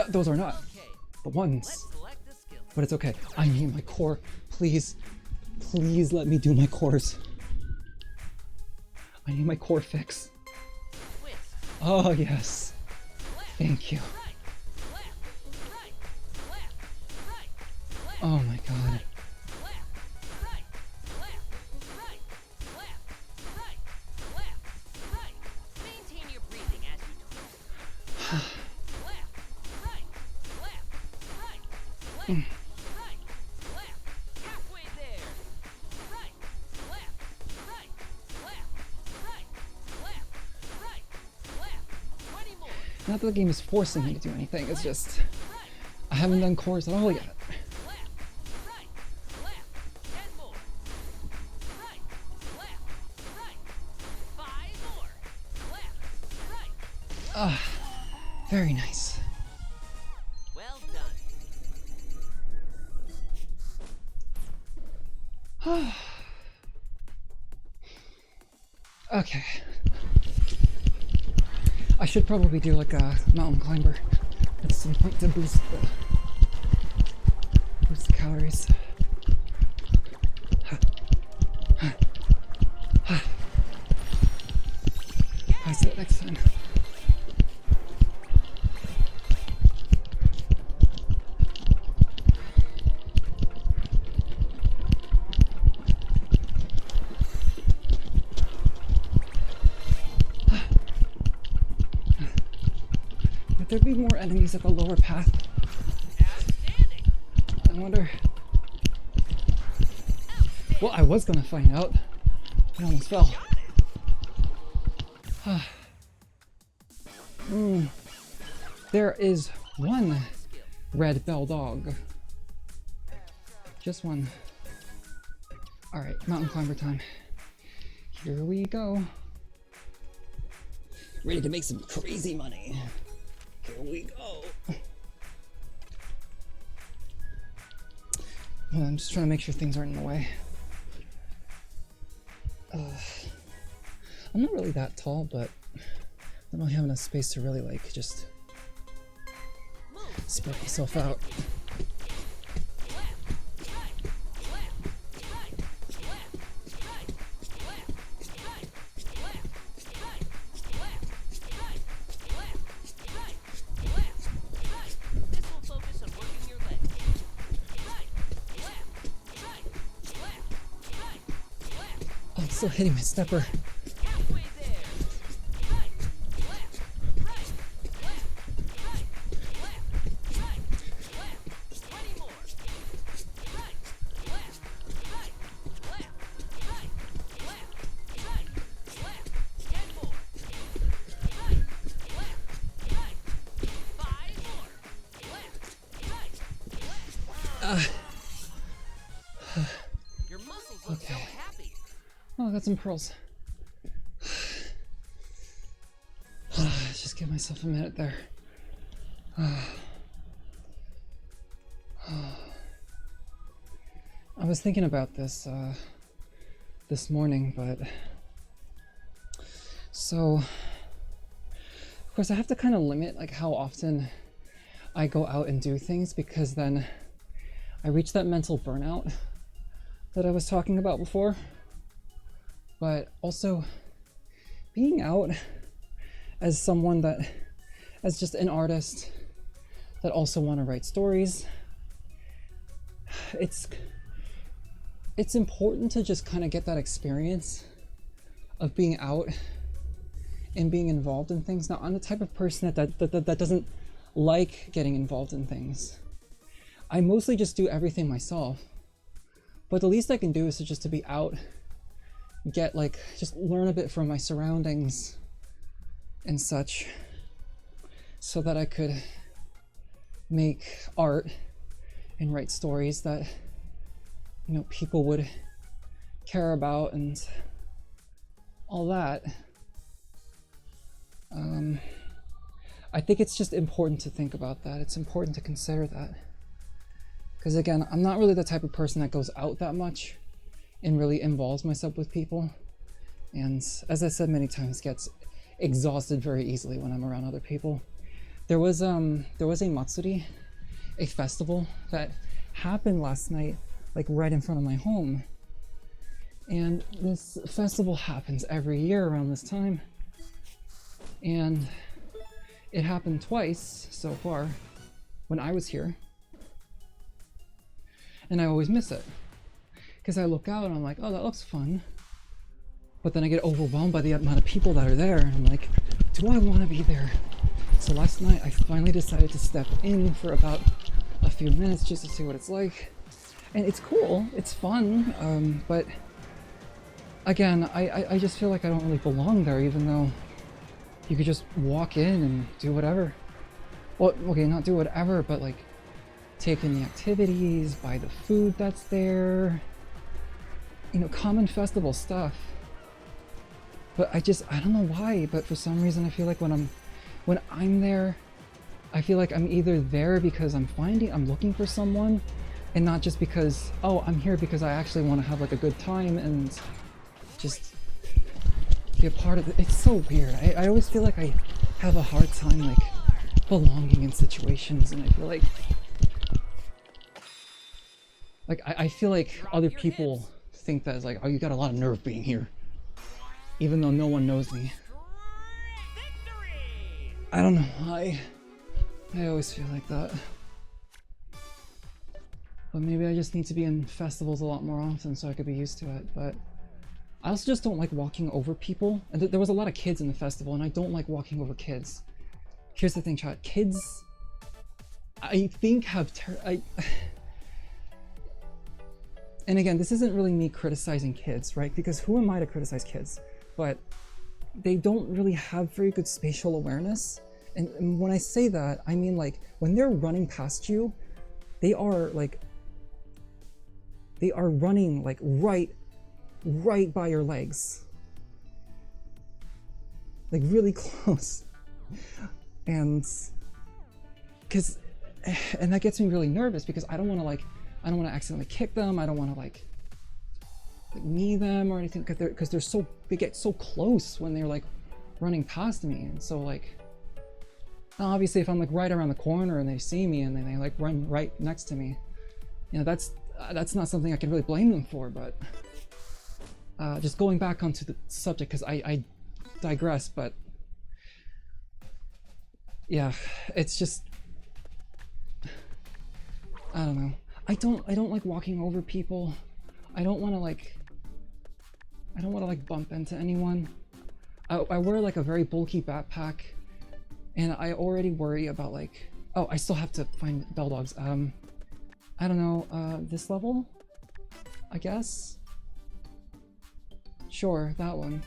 Those are not Okay, the ones. let's select a skill. But it's okay. I need my core. Please let me do my cores. I need my core fix. Twist. Oh, yes. Left. Thank you. Right. Left. Right. Left. Right. Left. Oh my god. Left. Right. Left. Right. Left. Right. Left. Right. Maintain your breathing as you twist. Left. Right. Left. Right. Left. Right. Left. Halfway there. Right. Left. Right. Left. Right. Left. Right. Left. 20 more. Not that the game is forcing me to do anything, it's just I haven't done cores at all yet. Left. Right. Left. 10 more. Right. Left. Right. 5 more. Left. Right. Ah, very nice. Well done. Okay. I should probably do like a mountain climber at some point to boost the calories. I see it next time. Would there be more enemies at the lower path? Outstanding. I wonder. Well, I was gonna find out. I almost fell. There is one red bell dog. Just one. All right, mountain climber time. Here we go. Ready to make some crazy money. Here we go. I'm just trying to make sure things aren't in the way. I'm not really that tall, but I don't really have enough space to really like just spread myself out. This will focus on working your legs. Oh, I'm still hitting my stepper. Halfway there. 20 more. 10 more. 5 more. Your muscles look so happy. Oh, I got some pearls. Let's just give myself a minute there. I was thinking about this this morning, but so of course I have to kind of limit like how often I go out and do things, because then I reach that mental burnout that I was talking about before. But also being out as someone that, as just an artist that also want to write stories, it's important to just kind of get that experience of being out and being involved in things. Now, I'm the type of person that doesn't like getting involved in things. I mostly just do everything myself, but the least I can do is just to be out, get like, just learn a bit from my surroundings and such, so that I could make art and write stories that, you know, people would care about and all that. I think it's just important to think about that. It's important to consider that. Because again, I'm not really the type of person that goes out that much and really involves myself with people. And as I said many times, gets exhausted very easily when I'm around other people. There was a Matsuri, a festival that happened last night, like right in front of my home. And this festival happens every year around this time. And it happened twice so far when I was here. And I always miss it. Because I look out and I'm like, oh, that looks fun. But then I get overwhelmed by the amount of people that are there. And I'm like, do I want to be there? So last night I finally decided to step in for about a few minutes just to see what it's like. And it's cool, it's fun, but again, I just feel like I don't really belong there, even though you could just walk in and do whatever. Well, okay, not do whatever, but like take in the activities, buy the food that's there, you know, common festival stuff. But I don't know why, but for some reason I feel like when I'm there, I feel like I'm either there because I'm looking for someone, and not just because, oh, I'm here because I actually want to have like a good time and just be a part of it. It's so weird. I always feel like I have a hard time like belonging in situations, and I feel like I feel like other people think that it's like, oh, you got a lot of nerve being here, even though no one knows me. I don't know why. I always feel like that. But maybe I just need to be in festivals a lot more often so I could be used to it. But I also just don't like walking over people. And there was a lot of kids in the festival, and I don't like walking over kids. Here's the thing, chat. Kids, I think, have and again, this isn't really me criticizing kids, right? Because who am I to criticize kids? But they don't really have very good spatial awareness. And when I say that, I mean like when they're running past you, they are like they are running like right by your legs. Like really close. And that gets me really nervous because I don't want to accidentally kick them. I don't want to like knee them or anything because they get so close when they're like running past me. And so like, obviously if I'm like right around the corner and they see me and then they like run right next to me, you know, that's not something I can really blame them for. But just going back onto the subject, because I digress, but yeah, it's just, I don't know. I don't like walking over people. I don't want to like bump into anyone. I wear like a very bulky backpack, and I already worry about like, oh, I still have to find bell dogs. I don't know, this level, I guess. Sure, that one.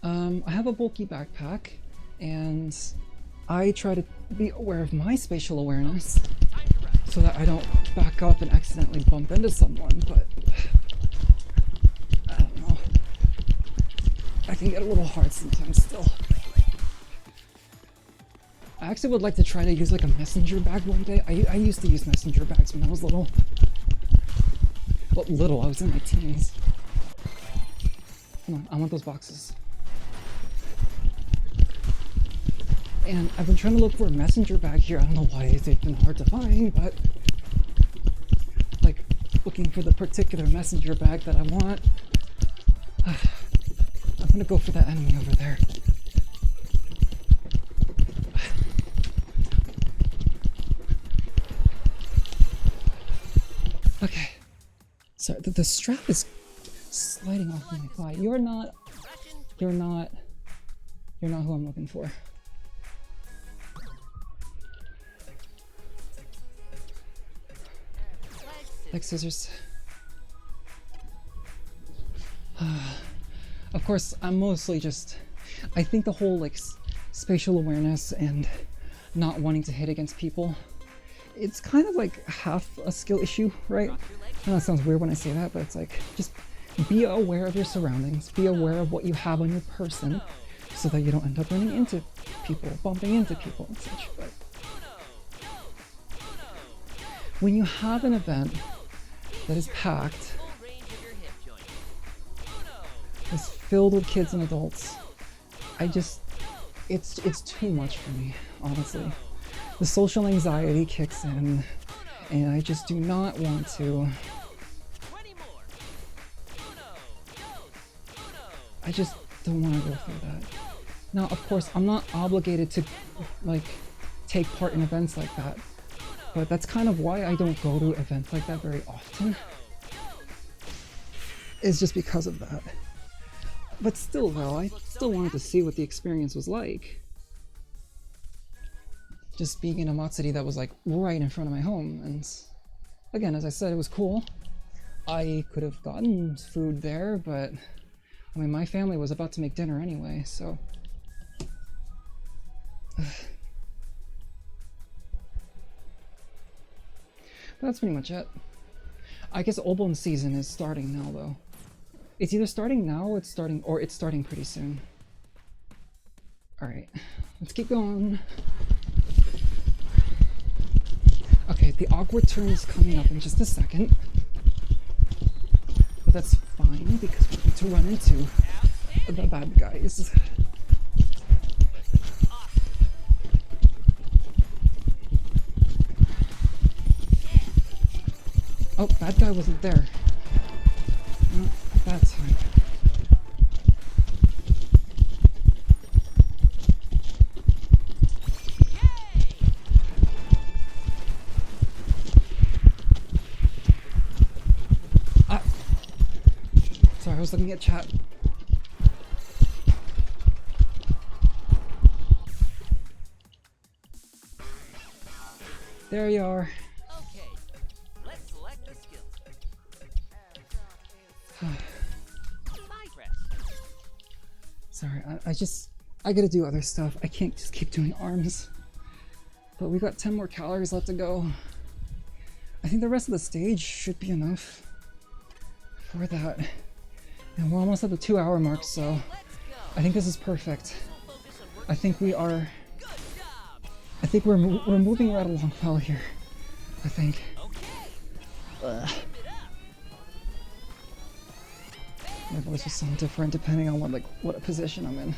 I have a bulky backpack, and I try to be aware of my spatial awareness so that I don't back up and accidentally bump into someone, but I don't know. I can get a little hard sometimes still. I actually would like to try to use like a messenger bag one day. I used to use messenger bags when I was little. Well, little, I was in my teens. Come on, I want those boxes. And I've been trying to look for a messenger bag here. I don't know why they've been hard to find, but like looking for the particular messenger bag that I want. I'm gonna go for that enemy over there. Okay. Sorry, the strap is sliding off my thigh. You're not who I'm looking for. Like scissors. Of course, I'm mostly just, I think the whole like spatial awareness and not wanting to hit against people, it's kind of like half a skill issue, right? I know that sounds weird when I say that, but it's like, just be aware of your surroundings, be aware of what you have on your person, so that you don't end up running into people, bumping into people and such. But when you have an event that is packed, is filled with kids and adults, it's too much for me, honestly. The social anxiety kicks in, and I just do not want to. I just don't want to go through that. Now, of course, I'm not obligated to like take part in events like that, but that's kind of why I don't go to events like that very often. It's just because of that. But still though, I still wanted to see what the experience was like. Just being in a Matsuri that was like right in front of my home, and again, as I said, it was cool. I could have gotten food there, but I mean, my family was about to make dinner anyway, so. That's pretty much it. I guess Obon season is starting now, though. It's either starting now, or it's starting pretty soon. Alright, let's keep going. Okay, the awkward turn is coming up in just a second. But that's fine, because we're going to run into the bad guys. Oh, bad guy wasn't there. Not at that time. Sorry, I was looking at chat. There you are. Okay, let's select the skill. Mind rest. Sorry, I gotta do other stuff. I can't just keep doing arms. But we got 10 more calories left to go. I think the rest of the stage should be enough for that. And we're almost at the 2-hour mark, so Let's go. I think this is perfect. We'll focus on working. I think we are. Good job. I think we're moving right along well here. I think. Okay. Ugh. Keep it up. My voice will sound different depending on what position I'm in.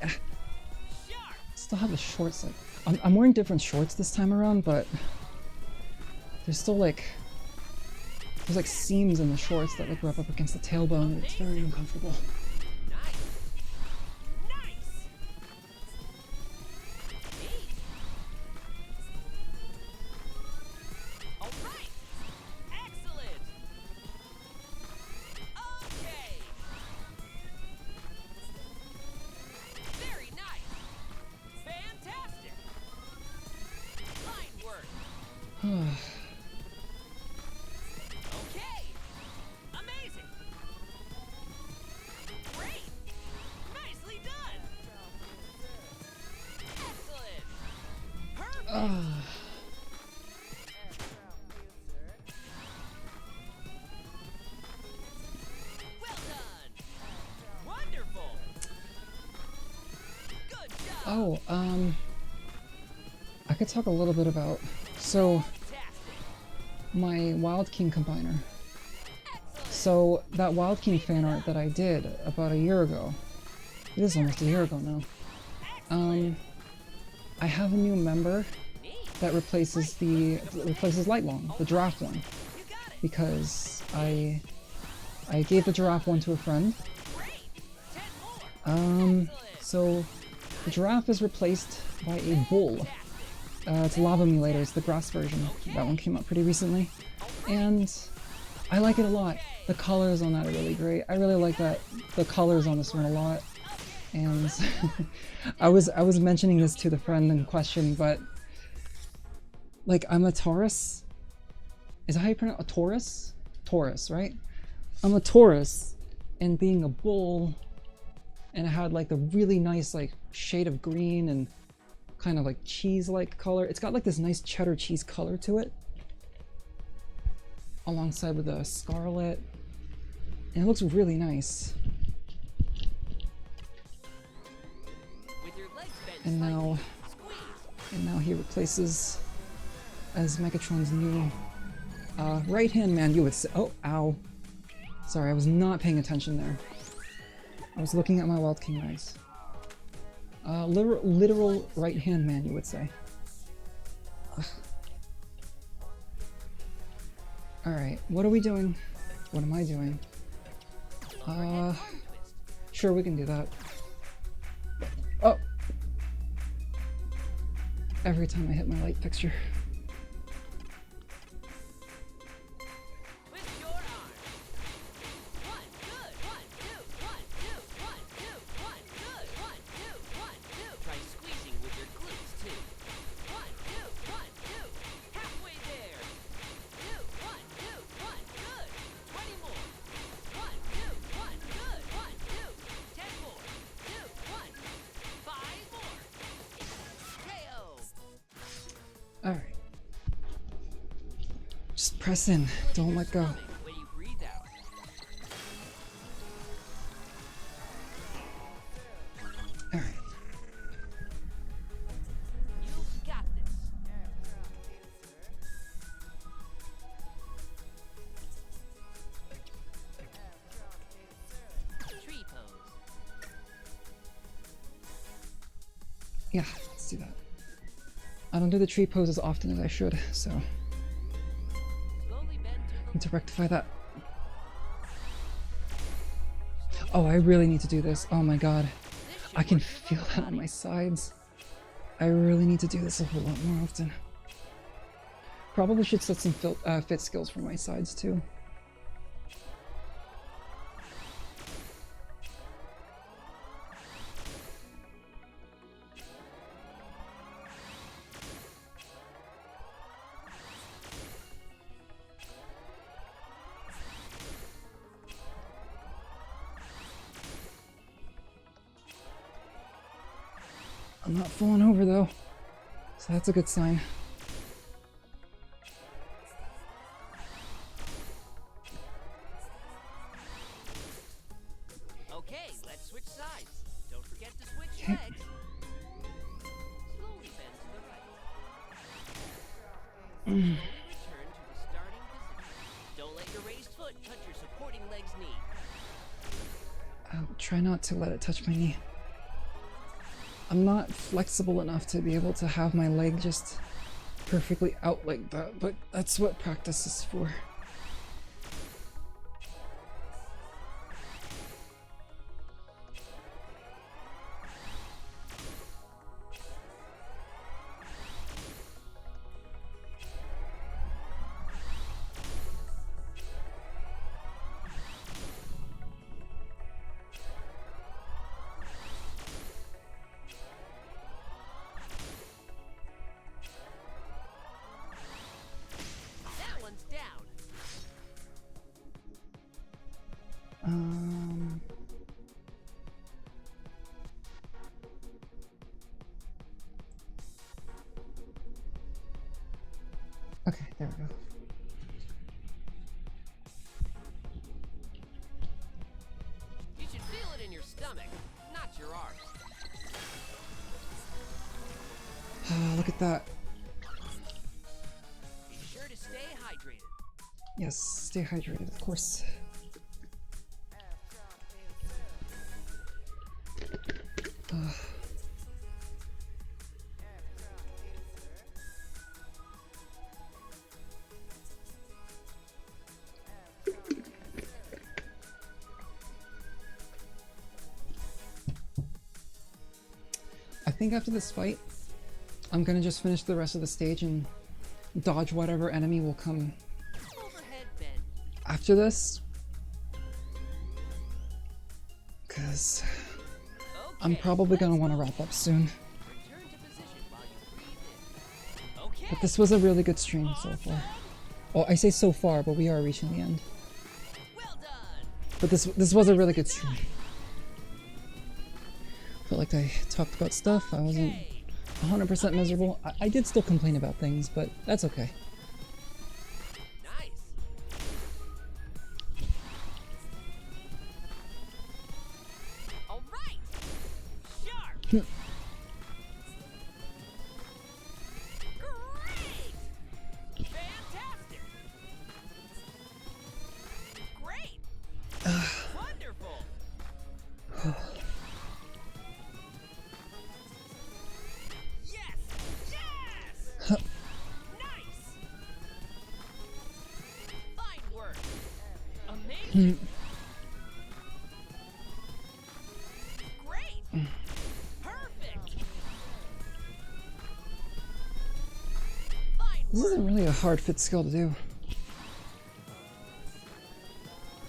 Hooray! Sharp. Still have the shorts like I'm wearing different shorts this time around, but there's still there's like seams in the shorts that like rub up against the tailbone and it's very uncomfortable. Nice. Nice. Neat. All right. Excellent. Okay. Very nice. Fantastic. Fine work. Okay. Amazing. Great. Nicely done. Excellent. Perfect. Well done. Wonderful. Good job. Oh, I could talk a little bit about Fantastic. my Wild King combiner. Excellent. So that Wild King fan art that I did about a year ago. It is almost a year ago now. I have a new member Neat. that replaces Lightlong, the giraffe one, You got it. because I gave the giraffe one to a friend. Great. 10 more. Excellent. So the giraffe is replaced by a bull. It's Lava Mulator, it's the grass version. That one came out pretty recently. And I like it a lot. The colors on that are really great. I really like the colors on this one a lot. And I was mentioning this to the friend in question, but like I'm a Taurus. Is that how you pronounce a Taurus? Taurus, right? I'm a Taurus, and being a bull, and it had like the really nice like shade of green and kind of like cheese-like color. It's got like this nice cheddar cheese color to it, alongside with the scarlet, and it looks really nice. With your legs bent And slightly, now, squeeze. he replaces as Megatron's new right-hand man. You would say, oh, ow! Sorry, I was not paying attention there. I was looking at my Wild King knives. Literal right-hand man, you would say. Alright, what are we doing? What am I doing? Sure, we can do that. Oh! Every time I hit my light fixture. With your arm. One, good. 1, 2, 1, 2, 1, 2, 1, good. 1, 2, 1, 2. Try squeezing with your glutes too. 1, 2, 1, 2. Halfway there. 2, 1, 2, 1, good. 20 more. 1, 2, 1, good. 1, 2. 10 more. 2, 1. 5 more. KO. Alright. Just press in, don't let go. When you breathe out. Alright. You've got this. Tree pose. Yeah, let's do that. I don't do the tree pose as often as I should, so Slowly bend to need to rectify that. Oh, I really need to do this. Oh my god. I can feel that on my sides. I really need to do this a whole lot more often. Probably should set some fit skills for my sides too. I'm not falling over though. So that's a good sign. Okay, let's switch sides. Don't forget to switch Okay. legs. Slowly bend to the right. Slowly return to the starting position. Don't let your raised foot touch your supporting leg's knee. I'll try not to let it touch my knee. I'm not flexible enough to be able to have my leg just perfectly out like that, but that's what practice is for. That one's down. Okay, there we go. You should feel it in your stomach, not your arms. Look at that. Be sure to stay hydrated. Yes, stay hydrated, of course. I think after this fight, I'm gonna just finish the rest of the stage and dodge whatever enemy will come Overhead bend. after this. Because I'm Okay, probably gonna let's want to go. wrap up soon. Return to position while you breathe in. Okay. But this was a really good stream so far. Well, I say so far, but we are reaching the end. Well done. But this was a really good stream. Felt like I talked about stuff. I wasn't Okay. 100% miserable. I did still complain about things, but that's okay. Nice. All right. Sharp. Great. Fantastic. Great. Wonderful. Yes. Yes. Nice. Fine work. Amazing. Great. Perfect. Fine This work. isn't really a hard fit skill to do.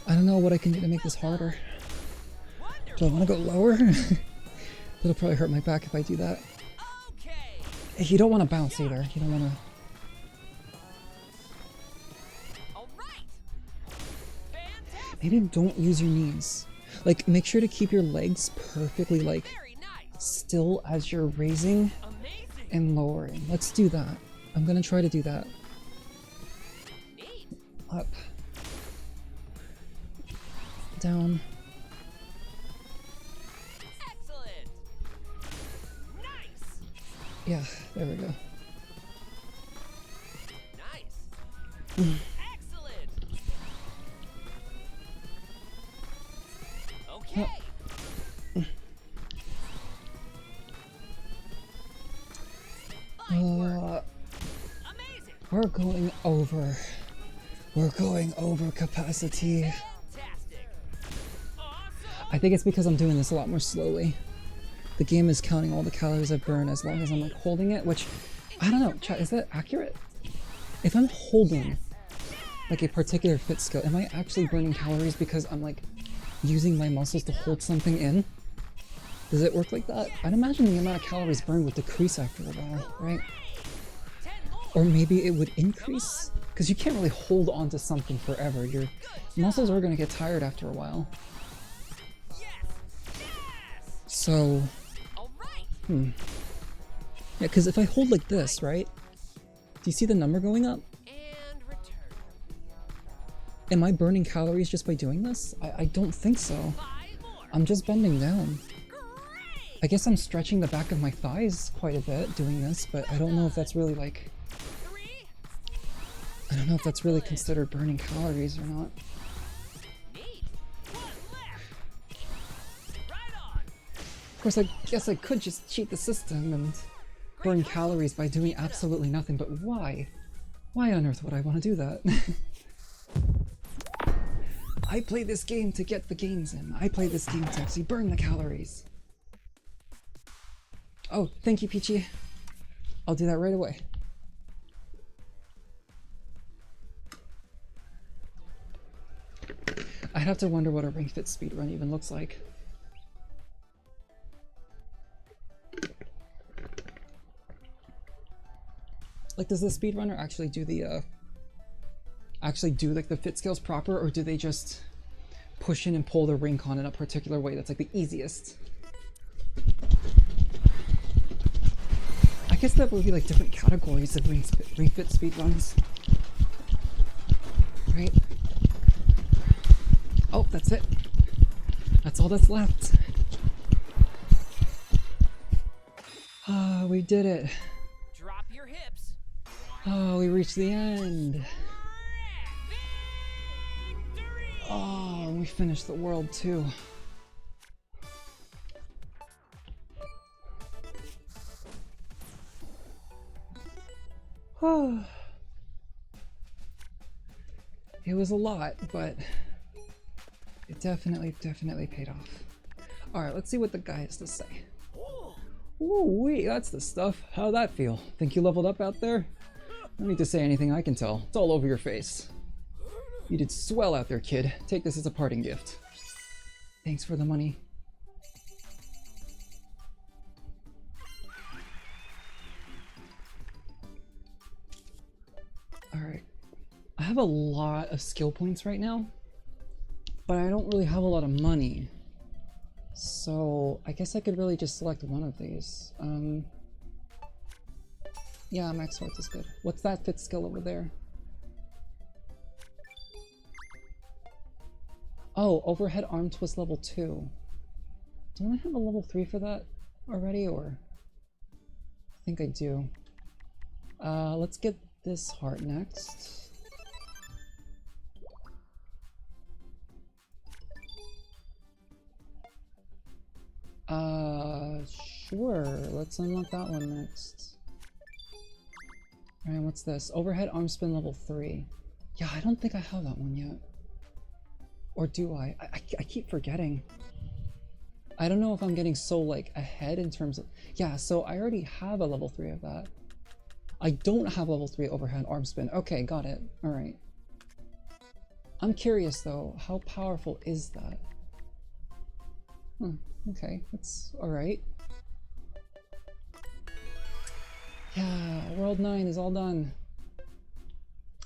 I don't know what I can do to make this harder. Do I want to go lower? It'll probably hurt my back if I do that. Okay. You don't want to bounce either. You don't want to... All right. Fantastic. Maybe don't use your knees. Like, make sure to keep your legs perfectly, like, Very nice. still as you're raising Amazing. and lowering. Let's do that. I'm gonna try to do that. Neat. Up. Down. Excellent. Nice. Yeah, there we go. Nice. Excellent. Okay. Fine work. Amazing. We're going over. We're going over capacity. Fantastic. Awesome. I think it's because I'm doing this a lot more slowly. The game is counting all the calories I burn as long as I'm like holding it, which I don't know. Chat, is that accurate? If I'm holding like a particular fit skill, am I actually burning calories because I'm like using my muscles to hold something in? Does it work like that? I'd imagine the amount of calories burned would decrease after a while, right? 10 more. Or maybe it would increase? Because you can't really hold on to something forever. Your muscles are going to get tired after a while. Yes. Yes. So, All right. Yeah, because if I hold like this, right? Do you see the number going up? And return. Am I burning calories just by doing this? I don't think so. 5 more. I'm just bending down. Great. I guess I'm stretching the back of my thighs quite a bit doing this, but I don't know if that's really like... 3. I don't know if that's really considered burning calories or not. Neat. 1 left. Right on. Of course, I guess I could just cheat the system and burn calories by doing absolutely nothing, but why? Why on earth would I want to do that? I play this game to get the gains in. I play this game to actually burn the calories. Oh, thank you, Peachy. I'll do that right away. I'd have to wonder what a Ring Fit speedrun even looks like. Like, does the speedrunner actually do the like the fit skills proper, or do they just push in and pull the ring con in a particular way that's like the easiest? I guess that would be like different categories of ring fit speedruns, right? Oh, that's it. That's all that's left. Ah, we did it. Drop your hips. Oh, we reached the end. Oh, and we finished the world too. Oh. It was a lot, but it definitely paid off. Alright, let's see what the guy has to say. Ooh, wee, that's the stuff. How'd that feel? Think you leveled up out there? No need to say anything, I can tell. It's all over your face. You did swell out there, kid. Take this as a parting gift. Thanks for the money. Alright. I have a lot of skill points right now, but I don't really have a lot of money. So I guess I could really just select one of these. Yeah, max health is good. What's that fit skill over there? Oh, overhead arm twist level 2. Don't I have a level 3 for that already, or? I think I do. Let's get this heart next. Sure. Let's unlock that one next. Alright, what's this? Overhead arm spin level 3. Yeah, I don't think I have that one yet. Or do I? I keep forgetting. I don't know if I'm getting so, like, ahead in terms of... Yeah, so I already have a level 3 of that. I don't have level 3 overhead arm spin. Okay, got it. Alright. I'm curious, though. How powerful is that? Okay, that's alright. Yeah, World 9 is all done.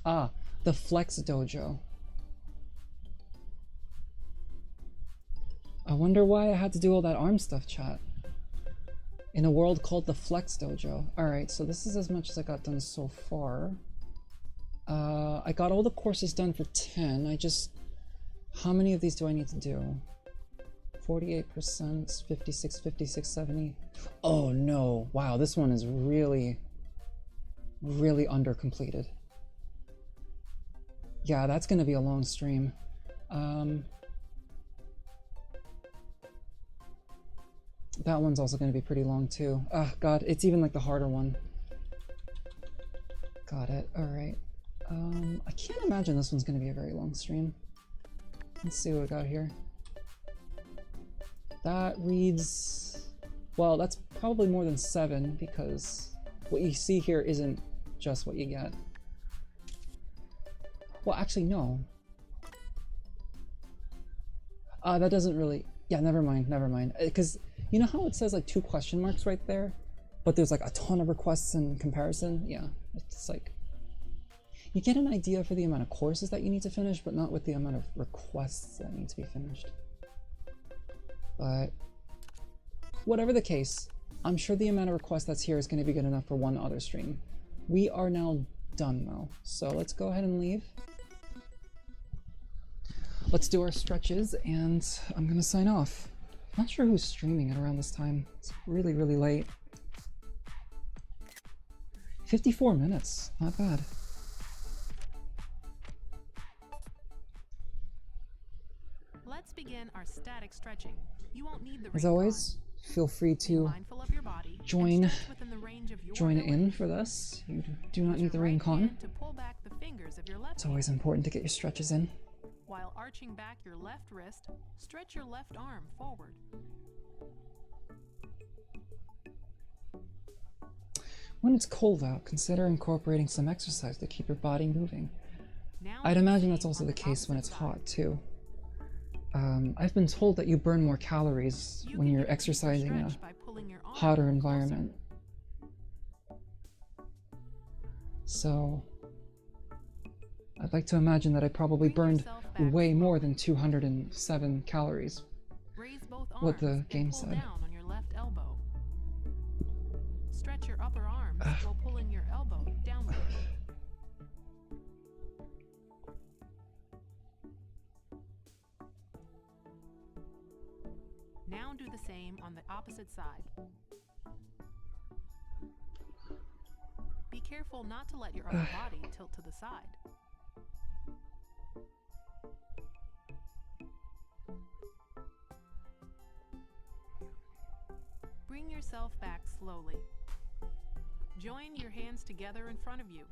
Ah, the Flex Dojo. I wonder why I had to do all that arm stuff, chat. In a world called the Flex Dojo. Alright, so this is as much as I got done so far. I got all the courses done for 10. I just... How many of these do I need to do? 48%, 56, 56, 70. Oh no, wow, this one is really under-completed. Yeah, that's gonna be a long stream. That one's also gonna be pretty long too. Oh god, it's even like the harder one. Got it, alright. I can't imagine this one's gonna be a very long stream. Let's see what we got here. That reads... Well, that's probably more than 7, because what you see here isn't just what you get. Well, actually, no. That doesn't really... Yeah, never mind. Because you know how it says like 2 question marks right there? But there's like a ton of requests in comparison? Yeah, it's like... You get an idea for the amount of courses that you need to finish, but not with the amount of requests that need to be finished. But whatever the case, I'm sure the amount of requests that's here is going to be good enough for one other stream. We are now done though, so let's go ahead and leave. Let's do our stretches, and I'm gonna sign off. Not sure who's streaming at around this time. It's really, really late. 54 minutes, not bad. Let's begin our static stretching. You won't need the As ring always, feel free Be to mindful of your body and join stretch within the range of your in ability. for this. You do not Use need the your ring right con. hand to pull back the fingers of your left It's always important to get your stretches in. While arching back your left wrist, stretch your left arm forward. When it's cold out, consider incorporating some exercise to keep your body moving. Now I'd do the imagine that's same also on the case when it's opposite side. hot too. I've been told that you burn more calories You when can you're get a deeper exercising in a stretch by pulling your arm hotter closer. environment. So I'd like to imagine that I probably Bring burned yourself back way more slowly. than 207 calories. Raise both arms what the and game pull said. down on your left elbow. Stretch your upper arms while pulling your elbow downward. Now do the same on the opposite side. Be careful not to let your upper body tilt to the side. Bring yourself back slowly. Join your hands together in front of you.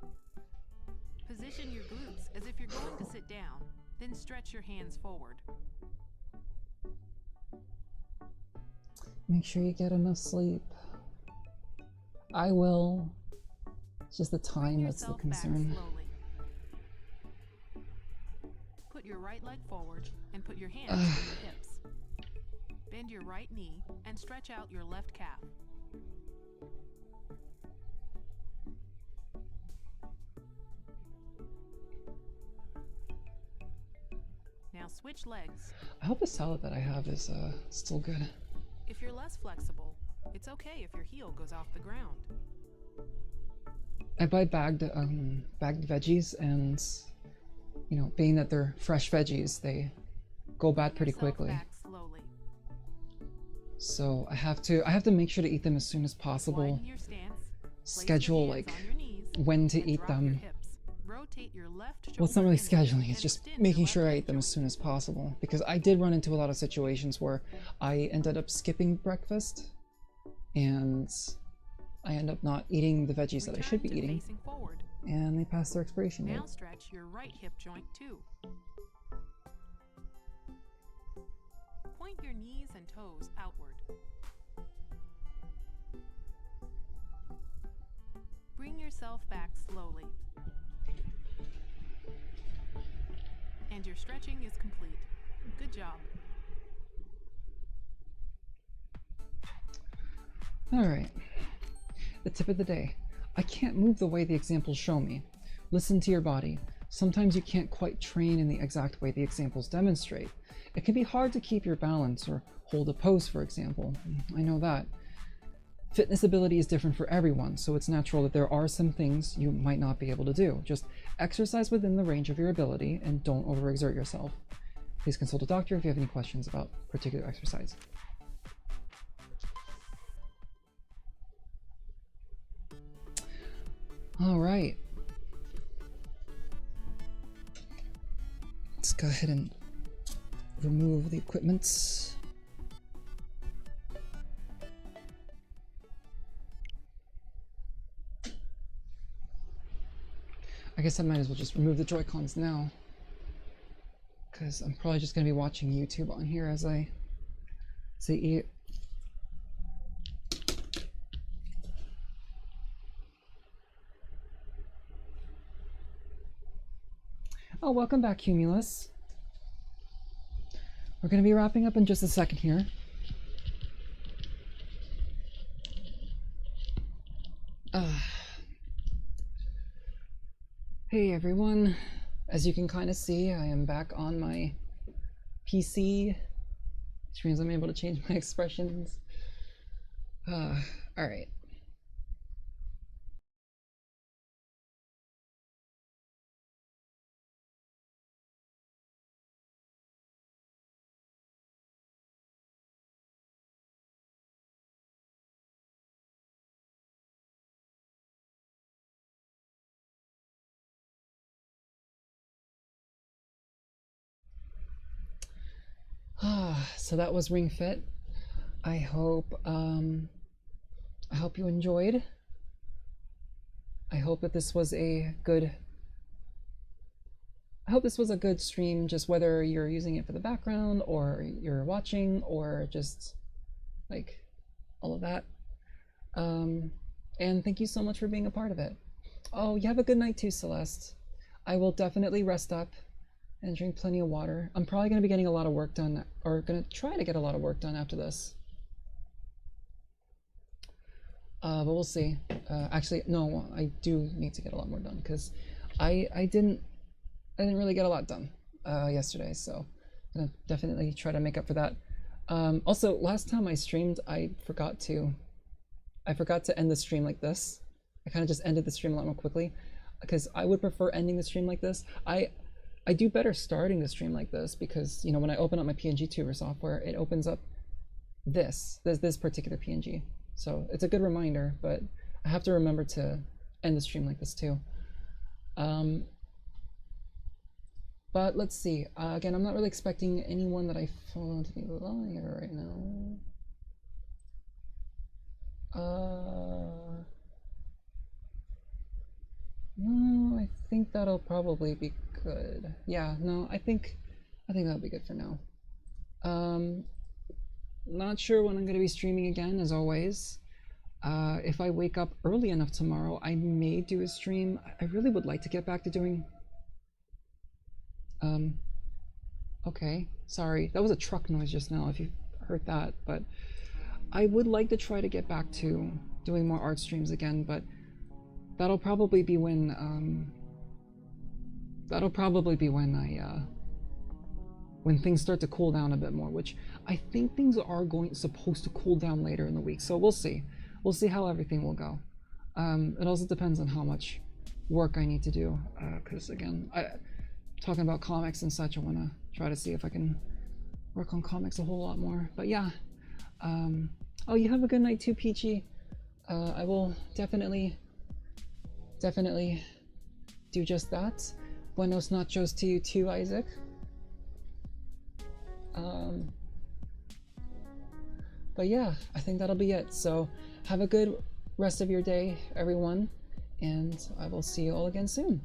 Position your glutes as if you're going to sit down, then stretch your hands forward. Make sure you get enough sleep. I will. It's just the time Bring that's the yourself back concern. slowly. Put your right leg forward and put your hands on your hips. Bend your right knee and stretch out your left calf. Now switch legs. I hope the salad that I have is still good. If you're less flexible, it's okay if your heel goes off the ground. I buy bagged veggies, and you know, being that they're fresh veggies, they go bad pretty Yourself quickly. back slowly. So I have to make sure to eat them as soon as possible. Widen your stance. Place your Schedule hands like on your knees when to and eat drop your them. hips. Rotate your left Well, it's not shoulder really inward scheduling, it's and just extend your making left sure I hip eat them as joint. soon as possible. Because I did run into a lot of situations where I ended up skipping breakfast, and I end up not eating the veggies that I should be Return to eating, facing forward. and they pass their expiration date. Now stretch your right hip joint too. Point your knees and toes outward. Bring yourself back slowly. And your stretching is complete. Good job. Alright. The tip of the day. I can't move the way the examples show me. Listen to your body. Sometimes you can't quite train in the exact way the examples demonstrate. It can be hard to keep your balance or hold a pose, for example. I know that. Fitness ability is different for everyone, so it's natural that there are some things you might not be able to do. Just exercise within the range of your ability and don't overexert yourself. Please consult a doctor if you have any questions about particular exercise. All right. Let's go ahead and remove the equipment. I guess I might as well just remove the Joy-Cons now, because I'm probably just going to be watching YouTube on here as I eat. Oh, welcome back, Cumulus. We're going to be wrapping up in just a second here. Hey everyone, as you can kind of see, I am back on my PC, which means I'm able to change my expressions. All right. So that was Ring Fit. I hope you enjoyed. I hope that this was a good I hope this was a good stream, just whether you're using it for the background or you're watching or just like all of that. And thank you so much for being a part of it. Oh, you have a good night too, Celeste. I will definitely rest up and drink plenty of water. I'm probably going to be getting a lot of work done, or going to try to get a lot of work done after this. But we'll see. Actually, no, I do need to get a lot more done because I didn't really get a lot done yesterday, so I'm gonna definitely try to make up for that. Also, last time I streamed, I forgot to end the stream like this. I kind of just ended the stream a lot more quickly because I would prefer ending the stream like this. I do better starting the stream like this because, you know, when I open up my PNG Tuber software, it opens up this particular PNG. So it's a good reminder, but I have to remember to end the stream like this too. But let's see. Again, I'm not really expecting anyone that I follow to be live right now. No, I think that'll probably be good. Yeah, no, I think that'll be good for now. Not sure when I'm going to be streaming again, as always. If I wake up early enough tomorrow, I may do a stream. I really would like to get back to doing... okay, sorry. That was a truck noise just now, if you heard that, but I would like to try to get back to doing more art streams again, but that'll probably be when, when things start to cool down a bit more, which I think things are supposed to cool down later in the week, so we'll see. We'll see how everything will go. It also depends on how much work I need to do, because again, talking about comics and such, I want to try to see if I can work on comics a whole lot more. But yeah, oh, you have a good night too, Peachy. I will definitely do just that. Buenos nachos to you too, Isaac. But yeah, I think that'll be it. So have a good rest of your day, everyone, and I will see you all again soon.